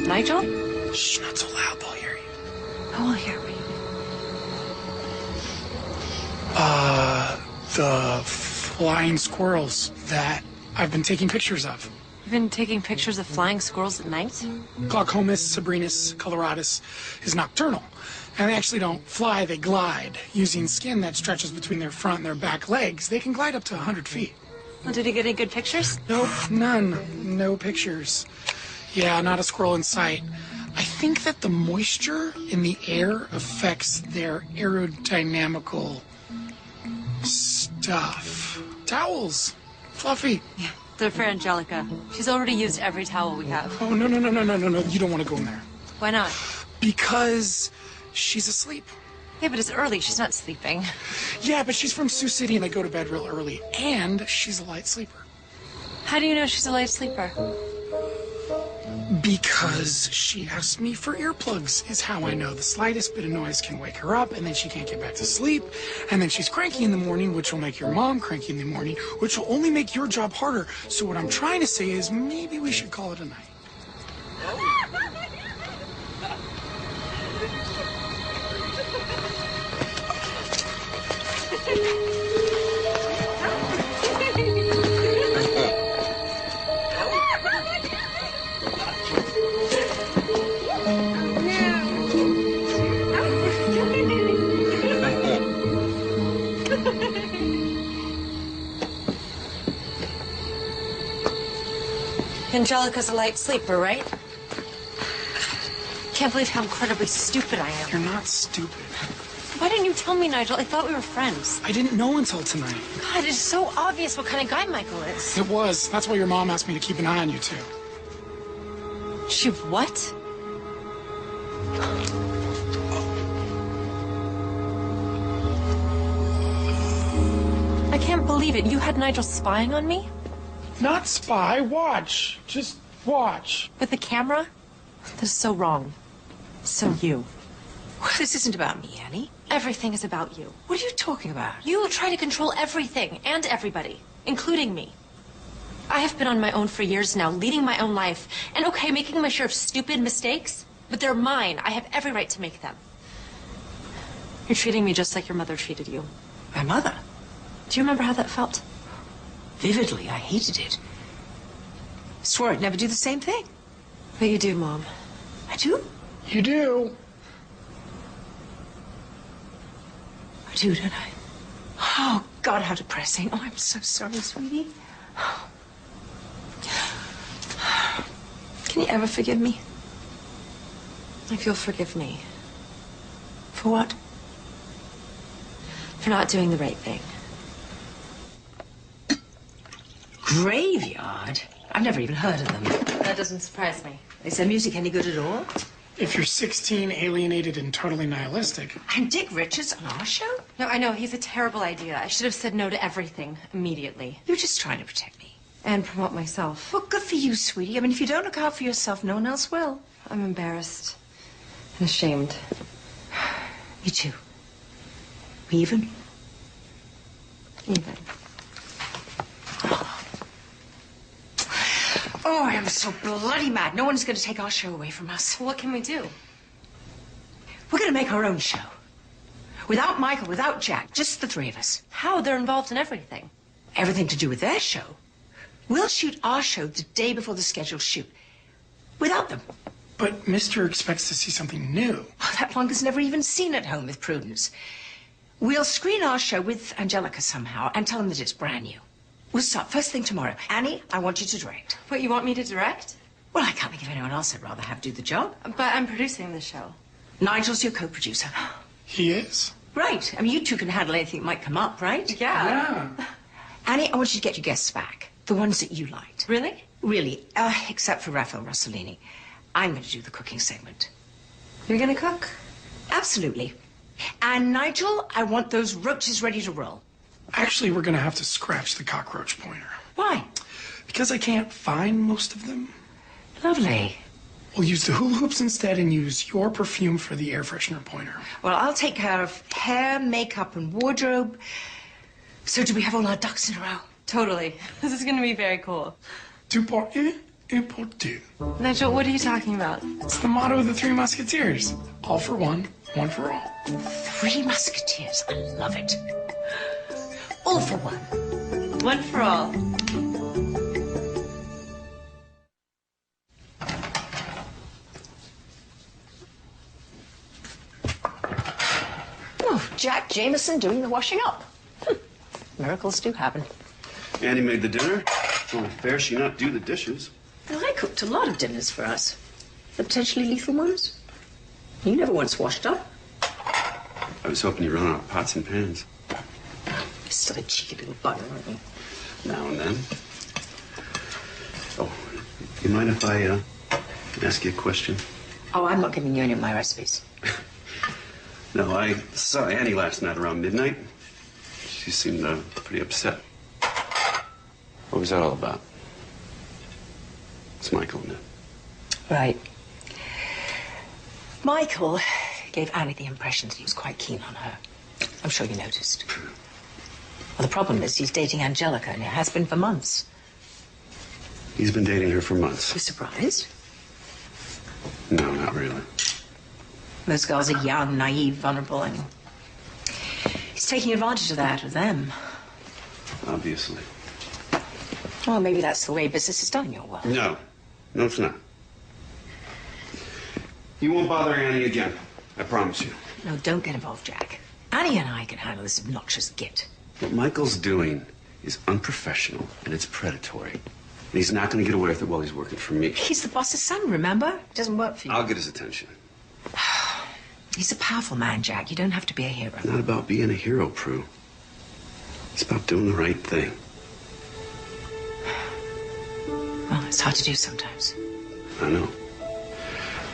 Nigel? Shh, not so loud, they'll hear you. Who will hear me? The flying squirrels that I've been taking pictures of. You've been taking pictures of flying squirrels at night? Glaucomus sabrinus coloratus is nocturnal. And they actually don't fly, they glide. Using skin that stretches between their front and their back legs, they can glide up to 100 feet. Well, did he get any good pictures? Nope, none. No pictures. Yeah, not a squirrel in sight. I think that the moisture in the air affects their aerodynamical stuff. Towels. Fluffy. Yeah, they're for Angelica. She's already used every towel we have. Oh, no. You don't want to go in there. Why not? Because she's asleep. Yeah, but it's early. She's not sleeping. Yeah, but she's from Sioux City and they go to bed real early. And she's a light sleeper. How do you know she's a light sleeper? Because she asked me for earplugs, is how I know. The slightest bit of noise can wake her up, and then she can't get back to sleep. And then she's cranky in the morning, which will make your mom cranky in the morning, which will only make your job harder. So what I'm trying to say is maybe we should call it a night. Angelica's a light sleeper, right? Can't believe how incredibly stupid I am. You're not stupid. Why didn't you tell me, Nigel? I thought we were friends. I didn't know until tonight. God, it's so obvious what kind of guy Michael is. It was. That's why your mom asked me to keep an eye on you, too. She what? I can't believe it. You had Nigel spying on me? Not spy. Watch. Just watch. With the camera? This is so wrong. So you. This isn't about me, Annie. Everything is about you. What are you talking about? You try to control everything and everybody, including me. I have been on my own for years now, leading my own life. And okay, making my share of stupid mistakes, but they're mine. I have every right to make them. You're treating me just like your mother treated you. My mother? Do you remember how that felt? Vividly, I hated it. Swore I'd never do the same thing. But you do, Mom. I do? You do. I do, don't I? Oh, God, how depressing. Oh, I'm so sorry, sweetie. Can you ever forgive me? If you'll forgive me. For what? For not doing the right thing. Graveyard? I've never even heard of them. That doesn't surprise me. Is their music any good at all? If you're 16, alienated, and totally nihilistic. And Dick Richards on our show? No, I know. He's a terrible idea. I should have said no to everything immediately. You're just trying to protect me. And promote myself. Well, good for you, sweetie. I mean, if you don't look out for yourself, no one else will. I'm embarrassed and ashamed. Me too. Even? Even. Oh, I am so bloody mad. No one's going to take our show away from us. What can we do? We're going to make our own show. Without Michael, without Jack, just the three of us. How? They're involved in everything. Everything to do with their show. We'll shoot our show the day before the scheduled shoot. Without them. But Mr. expects to see something new. Well, that Plonker's never even seen At Home with Prudence. We'll screen our show with Angelica somehow and tell him that it's brand new. We'll start first thing tomorrow. Annie, I want you to direct. What, you want me to direct? Well, I can't think of anyone else I'd rather have do the job. But I'm producing the show. Nigel's your co-producer. He is? Right. I mean, you two can handle anything that might come up, right? Yeah. Annie, I want you to get your guests back. The ones that you liked. Really? Really. Except for Raphael Rossellini. I'm going to do the cooking segment. You're gonna cook? Absolutely. And Nigel, I want those roaches ready to roll. Actually, we're going to have to scratch the cockroach pointer. Why? Because I can't find most of them. Lovely. We'll use the hula hoops instead and use your perfume for the air freshener pointer. Well, I'll take care of hair, makeup, and wardrobe. So do we have all our ducks in a row? Totally. This is gonna be very cool. Deux pour un, un pour deux. Nigel, what are you talking about? It's the motto of the Three Musketeers. All for one for all. Three Musketeers. I love it. All for one. One for all. Oh, Jack Jameson doing the washing up. Miracles do happen. Annie made the dinner. It's only fair she not do the dishes. Well, I cooked a lot of dinners for us. The potentially lethal ones. You never once washed up. I was hoping you'd run out of pots and pans. You're still a cheeky little bugger, aren't you? Now and then. Oh, you mind if I ask you a question? Oh, I'm not giving you any of my recipes. No, I saw Annie last night around midnight. She seemed pretty upset. What was that all about? It's Michael, isn't it? Right. Michael gave Annie the impression that he was quite keen on her. I'm sure you noticed. Well, the problem is he's dating Angelica, and it has been for months. He's been dating her for months. You surprised? No, not really. Most girls are young, naive, vulnerable, and he's taking advantage of that, of them. Obviously. Well, maybe that's the way business is done in your world. No. No, it's not. You won't bother Annie again. I promise you. No, don't get involved, Jack. Annie and I can handle this obnoxious git. What Michael's doing is unprofessional and it's predatory. And he's not going to get away with it while he's working for me. He's the boss's son, remember? It doesn't work for you. I'll get his attention. He's a powerful man, Jack. You don't have to be a hero. It's not about being a hero, Prue. It's about doing the right thing. Well, it's hard to do sometimes. I know.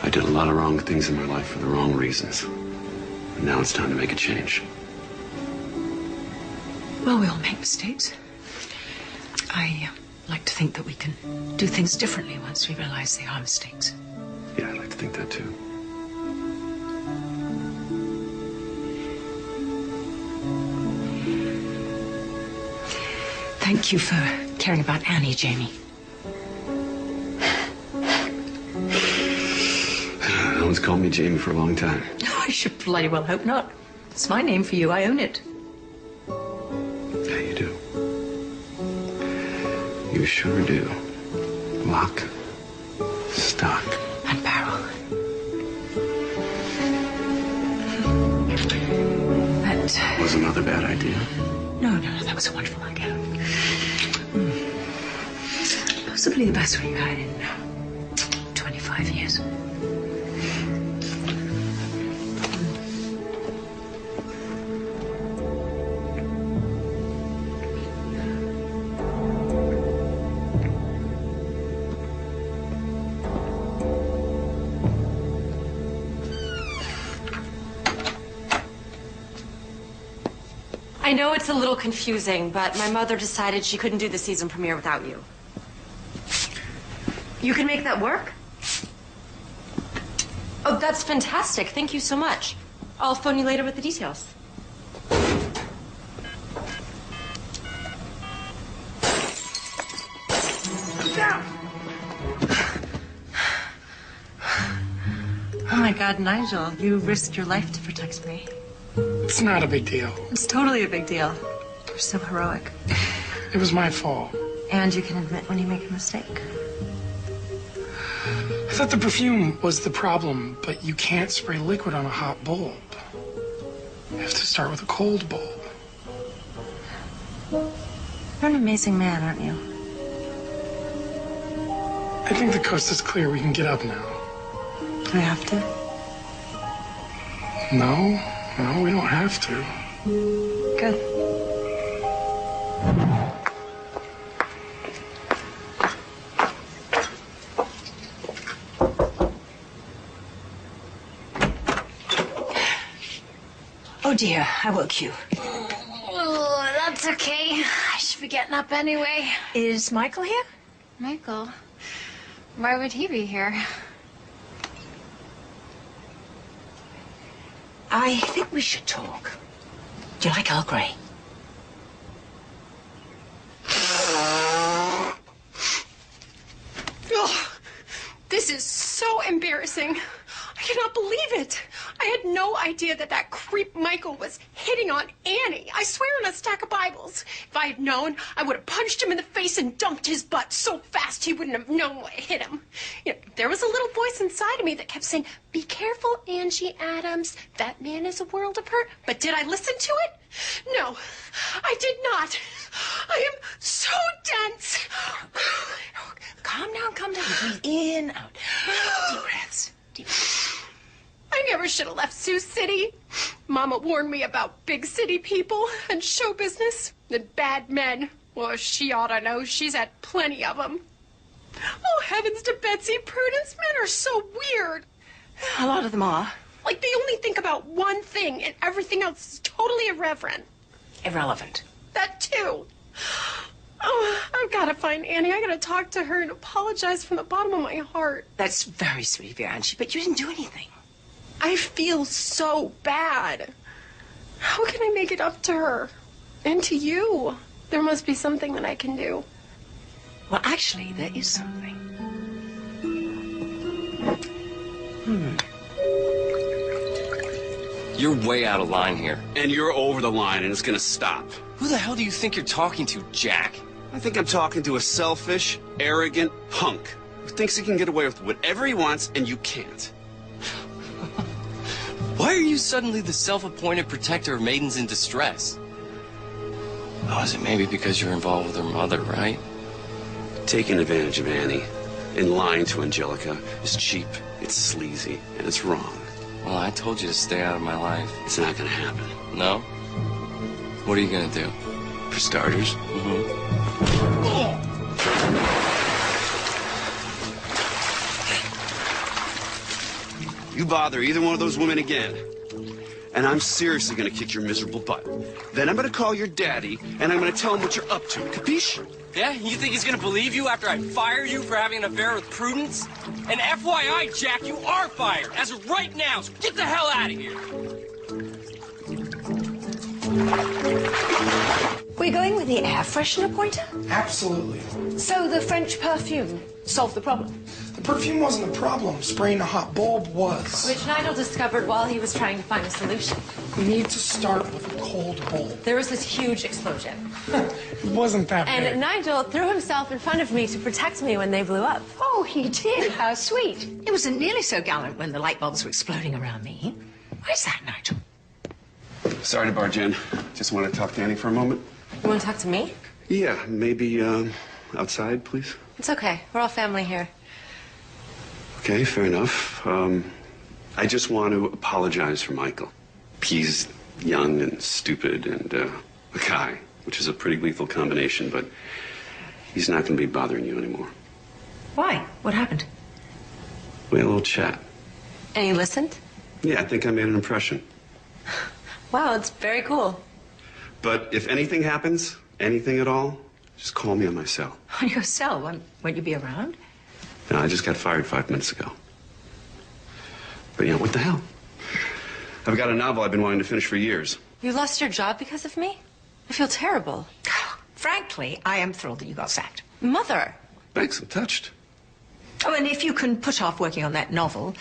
I did a lot of wrong things in my life for the wrong reasons. And now it's time to make a change. Well, we all make mistakes. I like to think that we can do things differently once we realize they are mistakes. Yeah, I like to think that too. Thank you for caring about Annie, Jamie. No one's called me Jamie for a long time. I should bloody well hope not. It's my name for you. I own it. Yeah, you do. You sure do. Lock, stock, and barrel. That was another bad idea. No, that was a wonderful idea. Possibly the best we've had in 25 years. I know it's a little confusing, but my mother decided she couldn't do the season premiere without you. You can make that work? Oh, that's fantastic. Thank you so much. I'll phone you later with the details. Down! Oh my God, Nigel, you risked your life to protect me. It's not a big deal. It's totally a big deal. You're so heroic. It was my fault. And you can admit when you make a mistake. I thought the perfume was the problem, but you can't spray liquid on a hot bulb. You have to start with a cold bulb. You're an amazing man, aren't you? I think the coast is clear. We can get up now. Do I have to? No, we don't have to. Good. Oh dear, I woke you. Oh, that's okay. I should be getting up anyway. Is Michael here? Michael? Why would he be here? I think we should talk. Do you like Earl Grey? Oh, this is so embarrassing. I cannot believe it. I had no idea that creep Michael was hitting on Annie. I swear on a stack of Bibles. If I had known, I would have punched him in the face and dumped his butt so fast he wouldn't have known what hit him. You know, there was a little voice inside of me that kept saying, "Be careful, Angie Adams. That man is a world of hurt." But did I listen to it? No, I did not. I am so dense. Calm down, calm down. Breathe in, out. Deep breaths. Deep breaths. I never should have left Sioux City. Mama warned me about big city people and show business and bad men. Well, she ought to know. She's had plenty of them. Oh, heavens to Betsy, Prudence, men are so weird. A lot of them are. Like, they only think about one thing and everything else is totally irreverent. Irrelevant. That, too. Oh, I've got to find Annie. I got to talk to her and apologize from the bottom of my heart. That's very sweet of you, Angie, but you didn't do anything. I feel so bad. How can I make it up to her? And to you? There must be something that I can do. Well, actually, there is something. You're way out of line here. And you're over the line, and it's gonna stop. Who the hell do you think you're talking to, Jack? I think I'm talking to a selfish, arrogant punk who thinks he can get away with whatever he wants, and you can't. Why are you suddenly the self-appointed protector of maidens in distress? Oh, is it maybe because you're involved with her mother, right? Taking advantage of Annie and lying to Angelica is cheap, it's sleazy, and it's wrong. Well, I told you to stay out of my life. It's not gonna happen. No? What are you gonna do? For starters, you bother either one of those women again, and I'm seriously gonna kick your miserable butt. Then I'm gonna call your daddy, and I'm gonna tell him what you're up to. Capiche? Yeah? You think he's gonna believe you after I fire you for having an affair with Prudence? And FYI, Jack, you are fired, as of right now, so get the hell out of here! We're going with the air freshener pointer? Absolutely. So the French perfume solved the problem? The perfume wasn't the problem. Spraying a hot bulb was. Which Nigel discovered while he was trying to find a solution. We need to start with a cold bulb. There was this huge explosion. It wasn't that big. And Nigel threw himself in front of me to protect me when they blew up. Oh, he did. How sweet. It wasn't nearly so gallant when the light bulbs were exploding around me. Where's that, Nigel? Sorry to barge in. Just want to talk to Annie for a moment. You want to talk to me? Yeah, maybe outside, please. It's okay. We're all family here. Okay, fair enough. I just want to apologize for Michael. He's young and stupid and a guy, which is a pretty lethal combination, but he's not going to be bothering you anymore. Why? What happened? We had a little chat. And you listened? Yeah, I think I made an impression. Wow, it's very cool. But if anything happens, anything at all, just call me on my cell. On your cell? Won't you be around? No, I just got fired 5 minutes ago. But, you know, what the hell? I've got a novel I've been wanting to finish for years. You lost your job because of me? I feel terrible. Frankly, I am thrilled that you got sacked. Mother. Thanks, I'm touched. Oh, and if you can put off working on that novel,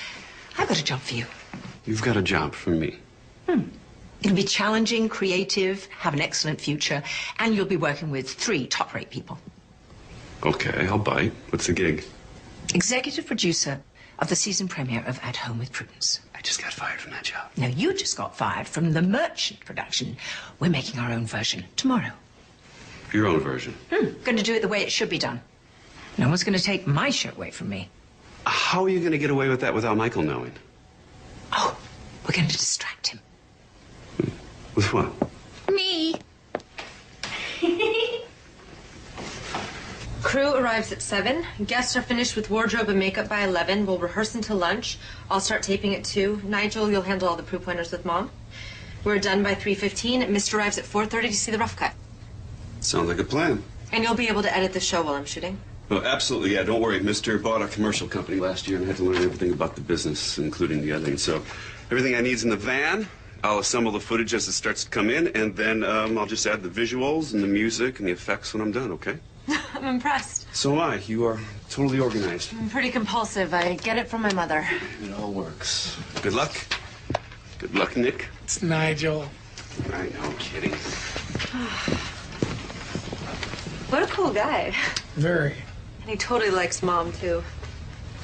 I've got a job for you. You've got a job for me. It'll be challenging, creative, have an excellent future, and you'll be working with 3 top-rate people. Okay, I'll bite. What's the gig? Executive producer of the season premiere of At Home with Prudence. I just got fired from that job. No, you just got fired from the merchant production. We're making our own version tomorrow. Your own version. Going to do it the way it should be done. No one's going to take my show away from me. How are you going to get away with that without Michael knowing? Oh, we're going to distract him. With what? Me. Crew arrives at 7. Guests are finished with wardrobe and makeup by 11. We'll rehearse until lunch. I'll start taping at 2. Nigel, you'll handle all the proof pointers with Mom. We're done by 3:15. Mist arrives at 4:30 to see the rough cut. Sounds like a plan. And you'll be able to edit the show while I'm shooting. Oh, absolutely, yeah. Don't worry. Mr. bought a commercial company last year and had to learn everything about the business, including the editing. So everything I need's in the van. I'll assemble the footage as it starts to come in, and then I'll just add the visuals and the music and the effects when I'm done, okay? I'm impressed. So am I. You are totally organized. I'm pretty compulsive. I get it from my mother. It all works. Good luck. Good luck, Nick. It's Nigel. I know, kidding. What a cool guy. Very. And he totally likes Mom, too.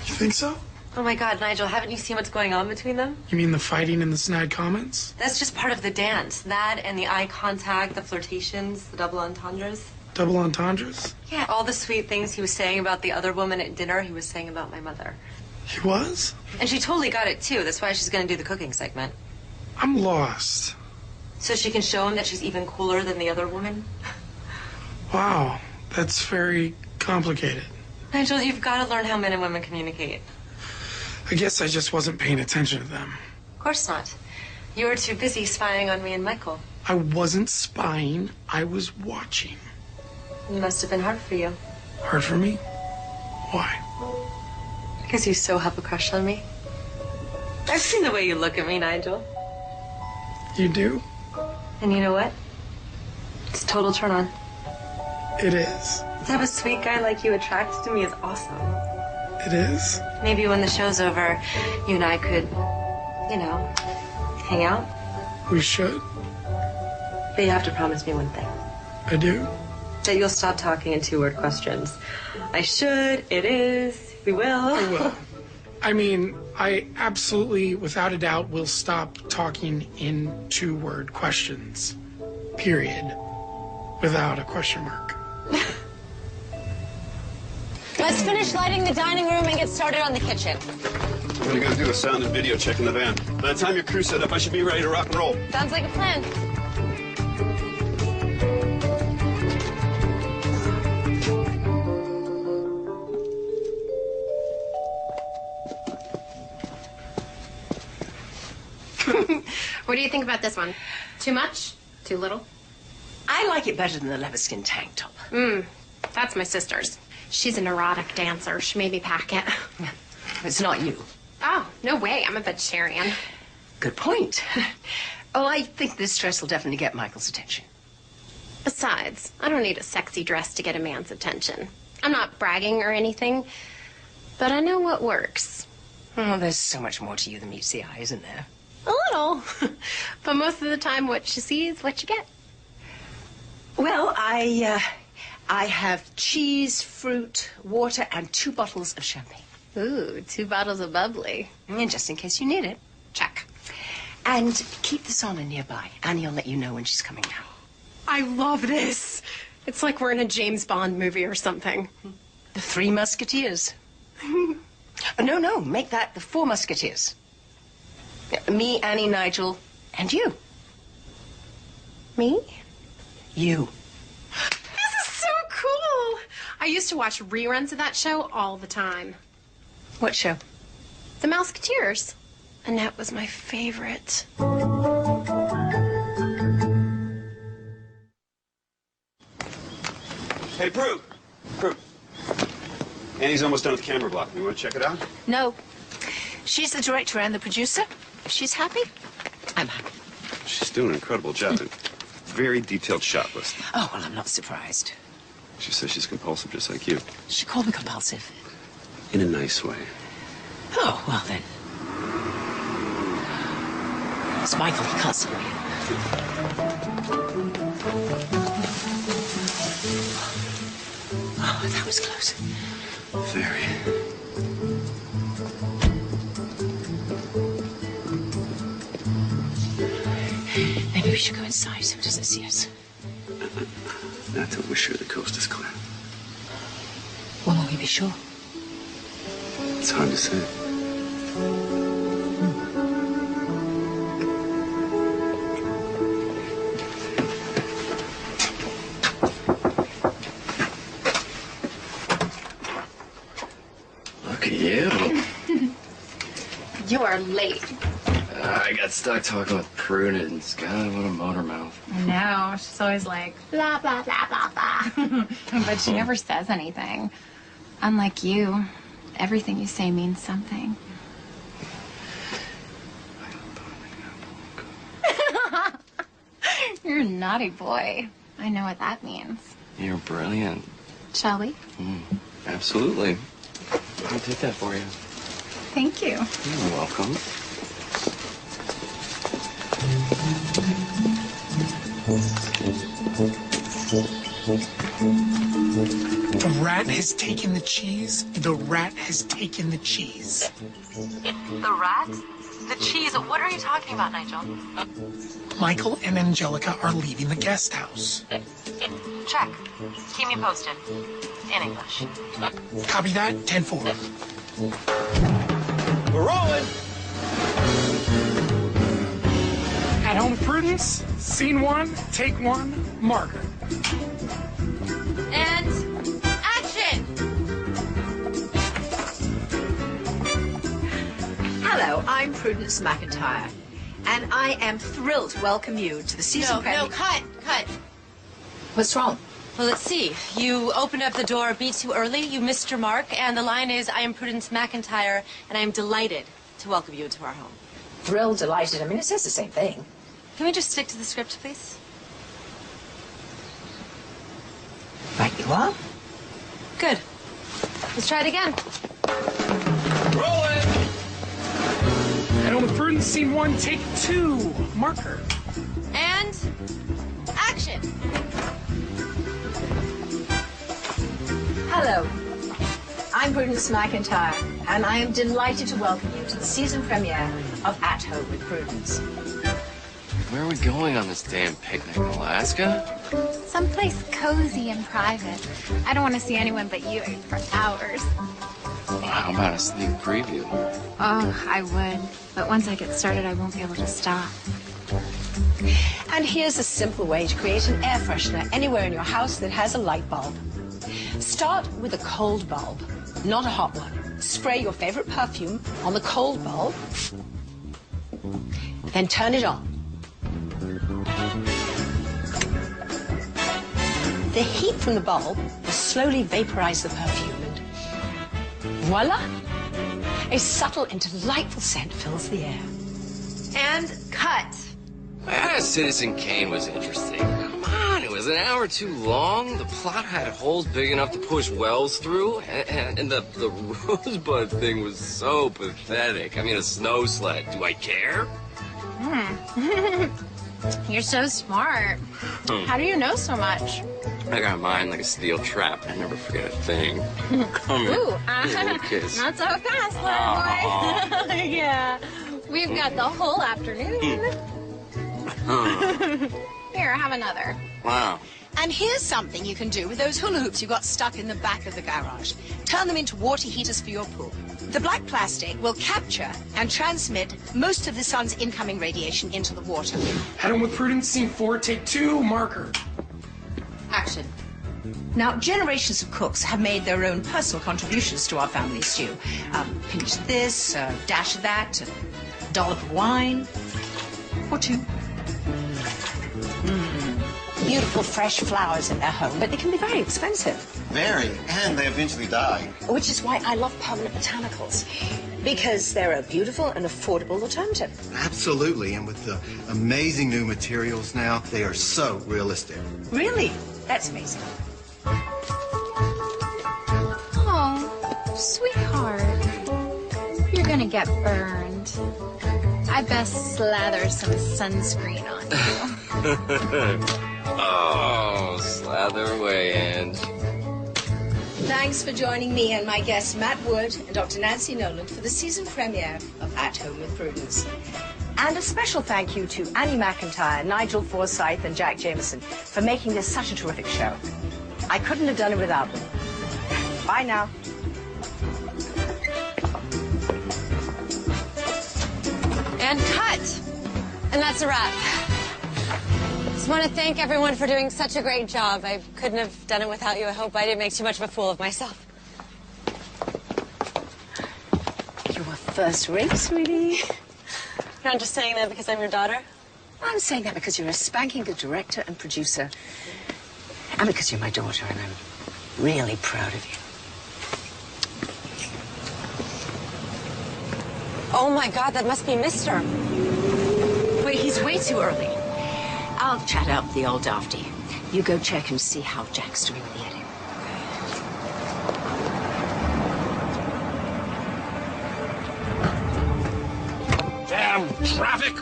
You think so? Oh my God, Nigel, haven't you seen what's going on between them? You mean the fighting and the snide comments? That's just part of the dance. That and the eye contact, the flirtations, the double entendres. Double entendres? Yeah, all the sweet things he was saying about the other woman at dinner, he was saying about my mother. He was? And she totally got it, too. That's why she's going to do the cooking segment. I'm lost. So she can show him that she's even cooler than the other woman? Wow, that's very complicated. Nigel, you've got to learn how men and women communicate. I guess I just wasn't paying attention to them. Of course not. You were too busy spying on me and Michael. I wasn't spying, I was watching. It must have been hard for you. Hard for me? Why? Because you so have a crush on me. I've seen the way you look at me, Nigel. You do? And you know what? It's a total turn on. It is. To have a sweet guy like you attracted to me is awesome. It is? Maybe when the show's over, you and I could, you know, hang out. We should. But you have to promise me one thing. I do? That you'll stop talking in two-word questions. I should, it is, we will. I will. I mean, I absolutely, without a doubt, will stop talking in two-word questions. Period. Without a question mark. Let's finish lighting the dining room and get started on the kitchen. I'm gonna go do a sound and video check in the van. By the time your crew's set up, I should be ready to rock and roll. Sounds like a plan. What do you think about this one? Too much? Too little? I like it better than the leather skin tank top. That's my sister's. She's an erotic dancer. She made me pack it. It's not you. Oh, no way. I'm a vegetarian. Good point. Oh, I think this dress will definitely get Michael's attention. Besides, I don't need a sexy dress to get a man's attention. I'm not bragging or anything, but I know what works. Oh, there's so much more to you than meets the eye, isn't there? A little. But most of the time, what you see is what you get. Well, I have cheese, fruit, water, and 2 bottles of champagne. Ooh, 2 bottles of bubbly. And just in case you need it. Check. And keep the sauna nearby. Annie will let you know when she's coming out. I love this. It's like we're in a James Bond movie or something. The 3 Musketeers. No, make that the 4 Musketeers. Me, Annie, Nigel, and you. Me? You. This is so cool. I used to watch reruns of that show all the time. What show? The Mouseketeers. Annette was my favorite. Hey, Prue! Prue. Annie's almost done with camera block. You want to check it out? No. She's the director and the producer. If she's happy, I'm happy. She's doing an incredible job. Very detailed shot list. Oh, well, I'm not surprised. She says she's compulsive just like you. She called me compulsive. In a nice way. Oh, well then. It's Michael. He can't see me. Oh, that was close. Very. Maybe we should go inside so he doesn't see us. Not till we're sure the coast is clear. When will we be sure? It's hard to say. Look at you. You are late. I got stuck talking with Prudence. And Scott, what a motor mouth. I know. She's always like, blah, blah, blah, blah, blah. But she never says anything. Unlike you, everything you say means something. You're a naughty boy. I know what that means. You're brilliant. Shall we? Absolutely. I'll take that for you. Thank you. You're welcome. The rat has taken the cheese. The rat has taken the cheese. The rat? The cheese? What are you talking about, Nigel? Michael and Angelica are leaving the guest house. Check. Keep me posted. In English. Copy that, 10-4. We're rolling. At Home with Prudence, scene 1, take 1, marker. And action! Hello, I'm Prudence McIntyre, and I am thrilled to welcome you to the season premiere. No, cut. What's wrong? Well, let's see. You opened up the door a beat too early, you missed your mark, and the line is, I am Prudence McIntyre, and I am delighted to welcome you into our home. Thrilled, delighted. I mean, it says the same thing. Can we just stick to the script, please? Right you are. Good. Let's try it again. Rolling. At Home with Prudence, scene 1, take 2, marker. And action! Hello, I'm Prudence McIntyre, and I am delighted to welcome you to the season premiere of At Home with Prudence. Where are we going on this damn picnic, Alaska? Someplace cozy and private. I don't want to see anyone but you for hours. Well, how about a sneak preview? Oh, I would. But once I get started, I won't be able to stop. And here's a simple way to create an air freshener anywhere in your house that has a light bulb. Start with a cold bulb, not a hot one. Spray your favorite perfume on the cold bulb, then turn it on. The heat from the bulb will slowly vaporize the perfume, and voila! A subtle and delightful scent fills the air. And cut. Ah, Citizen Kane was interesting. Come on, it was an hour too long. The plot had holes big enough to push wells through, and the rosebud thing was so pathetic. I mean, a snow sled. Do I care? You're so smart. How do you know so much? I got mine like a steel trap. I never forget a thing. Come here. Ooh, Give me a kiss. not so fast, little boy. Yeah, we've got the whole afternoon. Here, have another. Wow. And here's something you can do with those hula hoops you got stuck in the back of the garage. Turn them into water heaters for your pool. The black plastic will capture and transmit most of the sun's incoming radiation into the water. At Home with Prudence, scene 4, take 2, marker. Action. Now, generations of cooks have made their own personal contributions to our family stew. Pinch this, a dash of that, a dollop of wine, or 2. Beautiful fresh flowers in their home, but they can be very expensive. Very, and they eventually die. Which is why I love permanent botanicals, because they're a beautiful and affordable alternative. Absolutely, and with the amazing new materials now, they are so realistic. Really? That's amazing. Oh, sweetheart. You're gonna get burned. I best slather some sunscreen on you. Oh, slather away, and Thanks for joining me and my guests Matt Wood and Dr. Nancy Nolan for the season premiere of At Home with Prudence. And a special thank you to Annie McIntyre, Nigel Forsyth, and Jack Jameson for making this such a terrific show. I couldn't have done it without them. Bye now. And cut. And that's a wrap. Just want to thank everyone for doing such a great job. I couldn't have done it without you. I hope I didn't make too much of a fool of myself. You were first rate, sweetie. You're not just saying that because I'm your daughter? I'm saying that because you're a spanking good director and producer. And because you're my daughter, and I'm really proud of you. Oh my God, that must be Mr. Wait, he's way too early. I'll chat up the old dafty. You go check and see how Jack's doing with the editing. Damn traffic!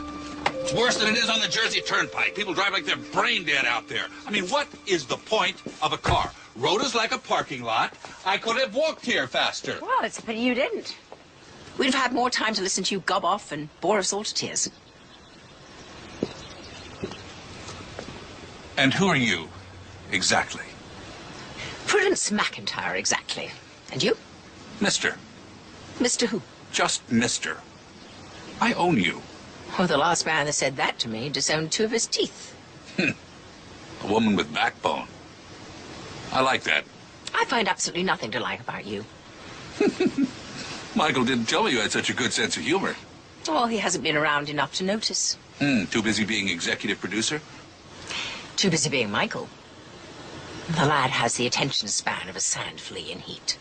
It's worse than it is on the Jersey Turnpike. People drive like they're brain dead out there. I mean, what is the point of a car? Road is like a parking lot. I could have walked here faster. Well, it's a pity you didn't. We'd have had more time to listen to you gob off and bore us all to tears. And who are you, exactly? Prudence McIntyre, exactly. And you? Mister. Mr. Who? Just Mister. I own you. Oh, the last man that said that to me disowned 2 of his teeth. A woman with backbone. I like that. I find absolutely nothing to like about you. Michael didn't tell me you had such a good sense of humor. Well, he hasn't been around enough to notice. Too busy being executive producer? Too busy being Michael. The lad has the attention span of a sand flea in heat.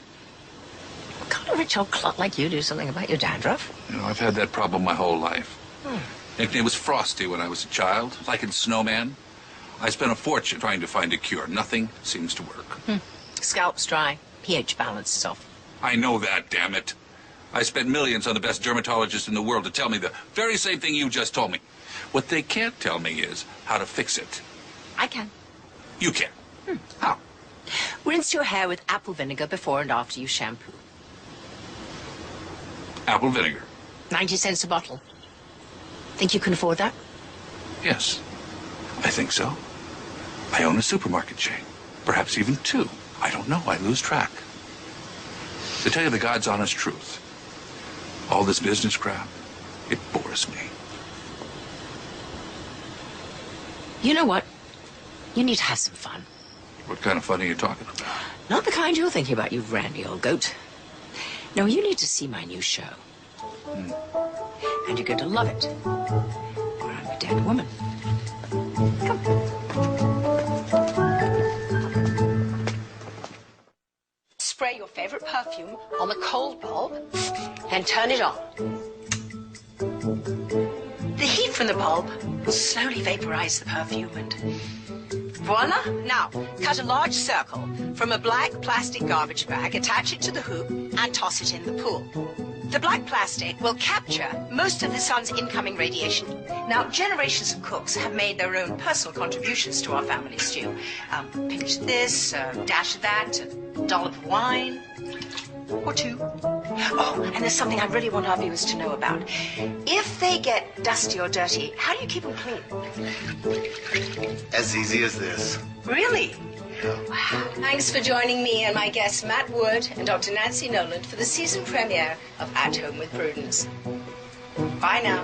Can't a rich old clot like you do something about your dandruff? You know, I've had that problem my whole life. Nickname was Frosty when I was a child, like in Snowman. I spent a fortune trying to find a cure. Nothing seems to work. Scalp's dry. pH balance is off. I know that, damn it. I spent millions on the best dermatologist in the world to tell me the very same thing you just told me. What they can't tell me is how to fix it. I can. You can. How? Rinse your hair with apple vinegar before and after you shampoo. Apple vinegar. 90 cents a bottle. Think you can afford that? Yes, I think so. I own a supermarket chain. Perhaps even 2. I don't know. I lose track. To tell you the God's honest truth, all this business crap, it bores me. You know what? You need to have some fun. What kind of fun are you talking about? Not the kind you're thinking about, you randy old goat. No, you need to see my new show. And you're going to love it. Or I'm a dead woman. Come. Spray your favorite perfume on the cold bulb, then turn it on. The heat from the bulb will slowly vaporize the perfume and voila! Now, cut a large circle from a black plastic garbage bag, attach it to the hoop, and toss it in the pool. The black plastic will capture most of the sun's incoming radiation. Now, generations of cooks have made their own personal contributions to our family stew. Pinch this, dash of that, a dollop of wine, or 2. Oh, and there's something I really want our viewers to know about. If they get dusty or dirty, how do you keep them clean? As easy as this. Really? Wow. Thanks for joining me and my guests Matt Wood and Dr. Nancy Noland for the season premiere of At Home with Prudence. Bye now.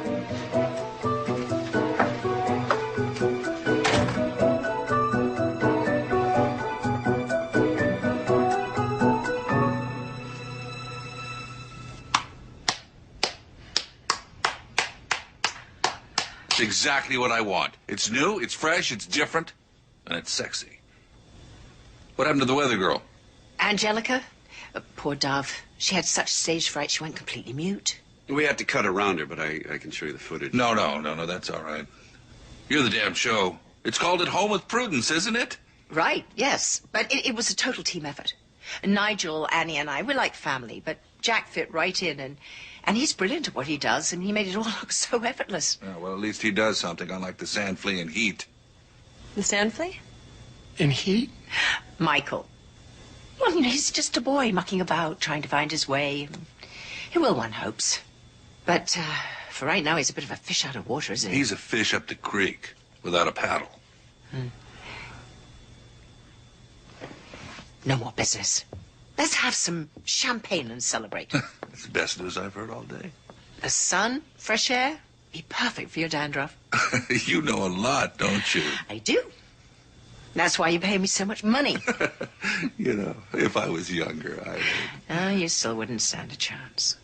It's exactly what I want. It's new, it's fresh, it's different, and it's sexy. What happened to the weather girl? Angelica? Poor Dove. She had such stage fright she went completely mute. We had to cut around her, but I can show you the footage. No, that's all right. You're the damn show. It's called At Home with Prudence, isn't it? Right, yes. But it was a total team effort. Nigel, Annie, and I, we're like family, but Jack fit right in, and he's brilliant at what he does, and he made it all look so effortless. Yeah, well, at least he does something, unlike the sand flea in Heat. The sand flea? In Heat? Michael. Well, you know, he's just a boy mucking about, trying to find his way. He will, one hopes. But for right now, he's a bit of a fish out of water, isn't he? He's a fish up the creek without a paddle. No more business. Let's have some champagne and celebrate. That's the best news I've heard all day. The sun, fresh air, be perfect for your dandruff. You know a lot, don't you? I do. That's why you pay me so much money. You know, if I was younger, I would. Oh, you still wouldn't stand a chance.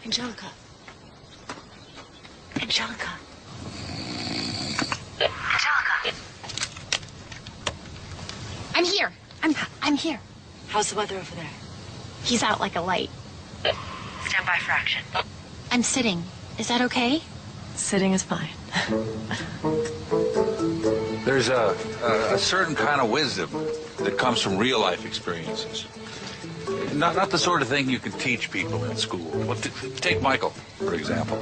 Angelica. Angelica. Angelica. I'm here. I'm here. How's the weather over there? He's out like a light. Stand by for action. I'm sitting. Is that okay? Sitting is fine. There's a certain kind of wisdom that comes from real life experiences. Not the sort of thing you can teach people in school. Well, take Michael, for example.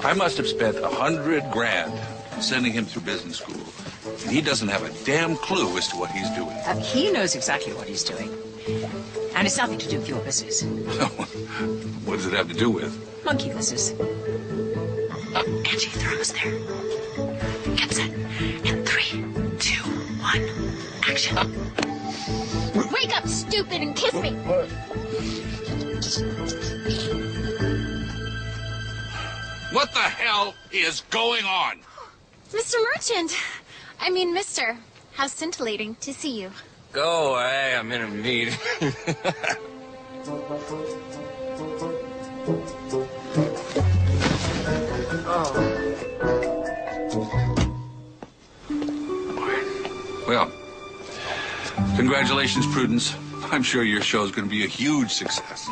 I must have spent $100 grand sending him through business school, and he doesn't have a damn clue as to what he's doing. He knows exactly what he's doing. And it's nothing to do with your business. What does it have to do with? Monkey business. Angie, throws there. Get set. In 3, 2, 1, action. Wake up, stupid, and kiss me. What the hell is going on? Mr. Merchant. I mean, Mr. How scintillating to see you. Go away, I'm in a meeting. Well, congratulations, Prudence. I'm sure your show's going to be a huge success.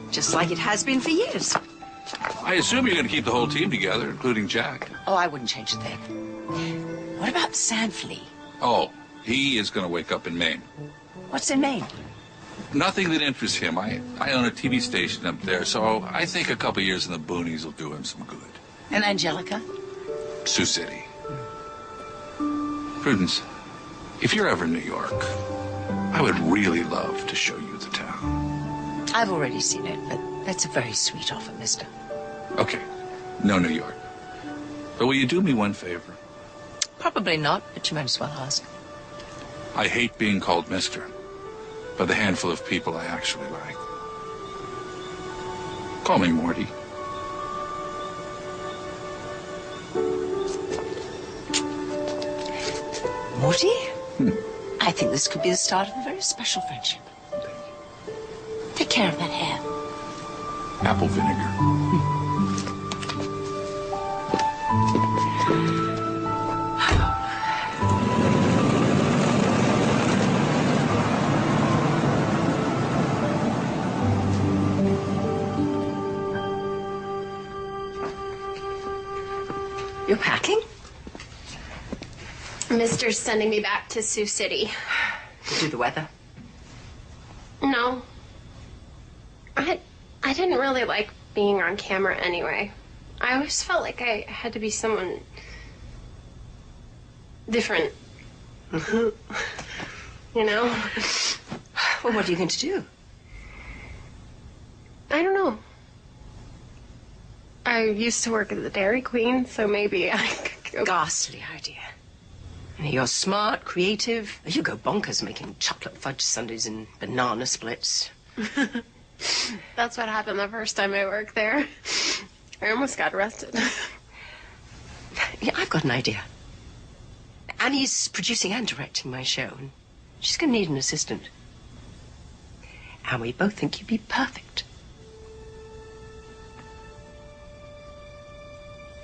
Just like it has been for years. I assume you're going to keep the whole team together, including Jack. Oh, I wouldn't change a thing. What about Sandflea? Oh, he is going to wake up in Maine. What's in Maine? Nothing that interests him. I own a TV station up there, so I think a couple years in the boonies will do him some good. And Angelica? Sioux City. Prudence, if you're ever in New York, I would really love to show you the town. I've already seen it, but that's a very sweet offer, mister. Okay, no New York. But will you do me one favor? Probably not, but you might as well ask. I hate being called mister by the handful of people I actually like. Call me Morty. Morty? I think this could be the start of a very special friendship. Take care of that hair. Apple vinegar. You're packing? Mister's sending me back to Sioux City. To do the weather? No. I didn't really like being on camera anyway. I always felt like I had to be someone different. You know? Well, what are you going to do? I don't know. I used to work at the Dairy Queen, so maybe I could go... Ghastly idea. You're smart, creative. You go bonkers making chocolate fudge sundaes and banana splits. That's what happened the first time I worked there. I almost got arrested. Yeah, I've got an idea. Annie's producing and directing my show, and she's going to need an assistant. And we both think you'd be perfect.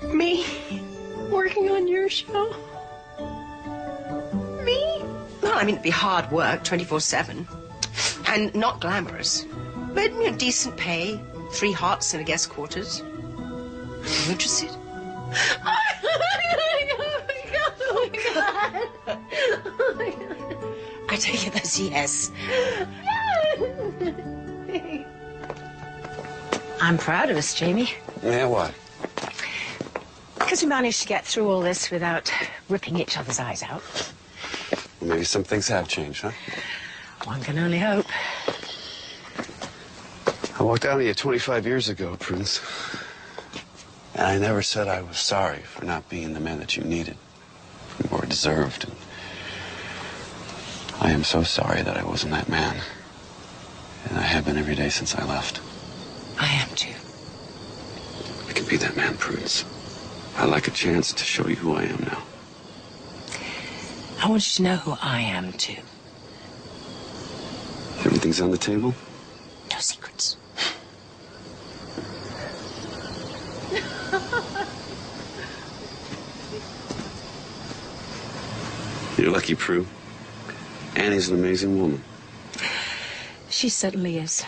Me? Working on your show? Me? Well, I mean, it'd be hard work, 24/7. And not glamorous. But, you know, decent pay, 3 hots and a guest quarters. Are you interested? Oh my God. I take it as yes. I'm proud of us, Jamie. Yeah, what? Because we managed to get through all this without ripping each other's eyes out. Well, maybe some things have changed, huh? One can only hope. I walked out on you 25 years ago, Prudence. And I never said I was sorry for not being the man that you needed or deserved. And I am so sorry that I wasn't that man. And I have been every day since I left. I am too. I can be that man, Prudence. I'd like a chance to show you who I am now. I want you to know who I am too. Everything's on the table? No secrets. You're lucky, Prue. Annie's an amazing woman. She certainly is.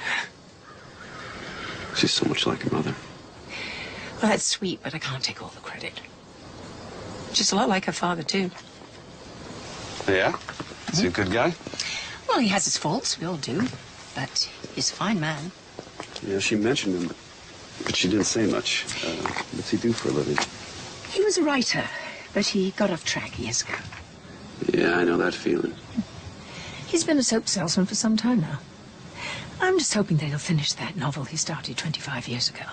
She's so much like her mother. Well, that's sweet, but I can't take all the credit. She's a lot like her father, too. Yeah? Is he a good guy? Well, he has his faults. We all do. but he's a fine man. Yeah, she mentioned him, but she didn't say much. What's he do for a living? He was a writer, but he got off track years ago. Yeah, I know that feeling. He's been a soap salesman for some time now. I'm just hoping that he'll finish that novel he started 25 years ago.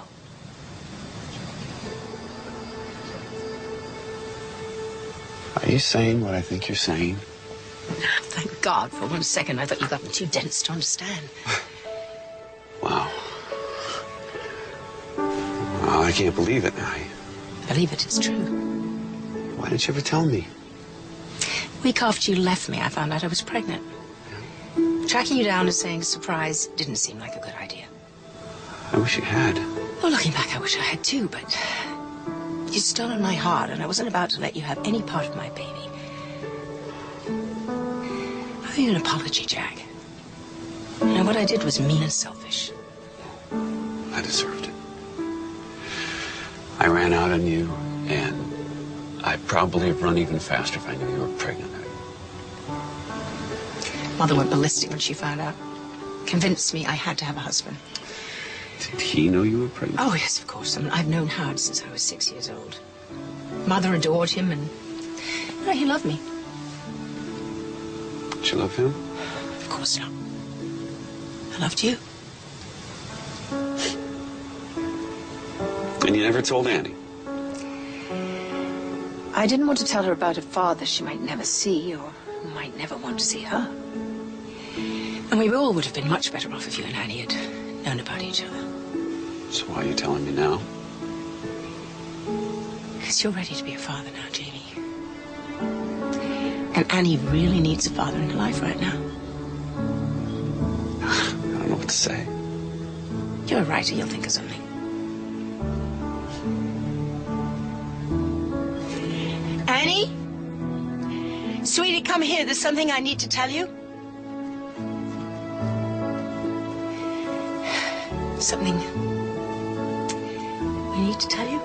Are you saying what I think you're saying? Thank God. For 1 second, I thought you got me too dense to understand. Wow. Well, I can't believe it. Believe it, it's true. Why didn't you ever tell me? Week after you left me, I found out I was pregnant. Tracking you down and saying surprise didn't seem like a good idea. I wish you had. Well, looking back, I wish I had too, but you'd stolen my heart, and I wasn't about to let you have any part of my baby. I owe you an apology, Jack. You know, what I did was mean and selfish. I deserved it. I ran out on you, and I'd probably have run even faster if I knew you were pregnant. Mother went ballistic when she found out. Convinced me I had to have a husband. Did he know you were pregnant? Oh, yes, of course. I mean, I've known Howard since I was 6 years old. Mother adored him, and you know, he loved me. Did you love him? Of course not. I loved you. And you never told Annie? I didn't want to tell her about a father she might never see, or who might never want to see her. And we all would have been much better off if you and Annie had known about each other. So why are you telling me now? Because you're ready to be a father now, Jamie. And Annie really needs a father in her life right now. I don't know what to say. You're a writer, you'll think of something. Annie? Sweetie, come here. There's something I need to tell you. Something I need to tell you.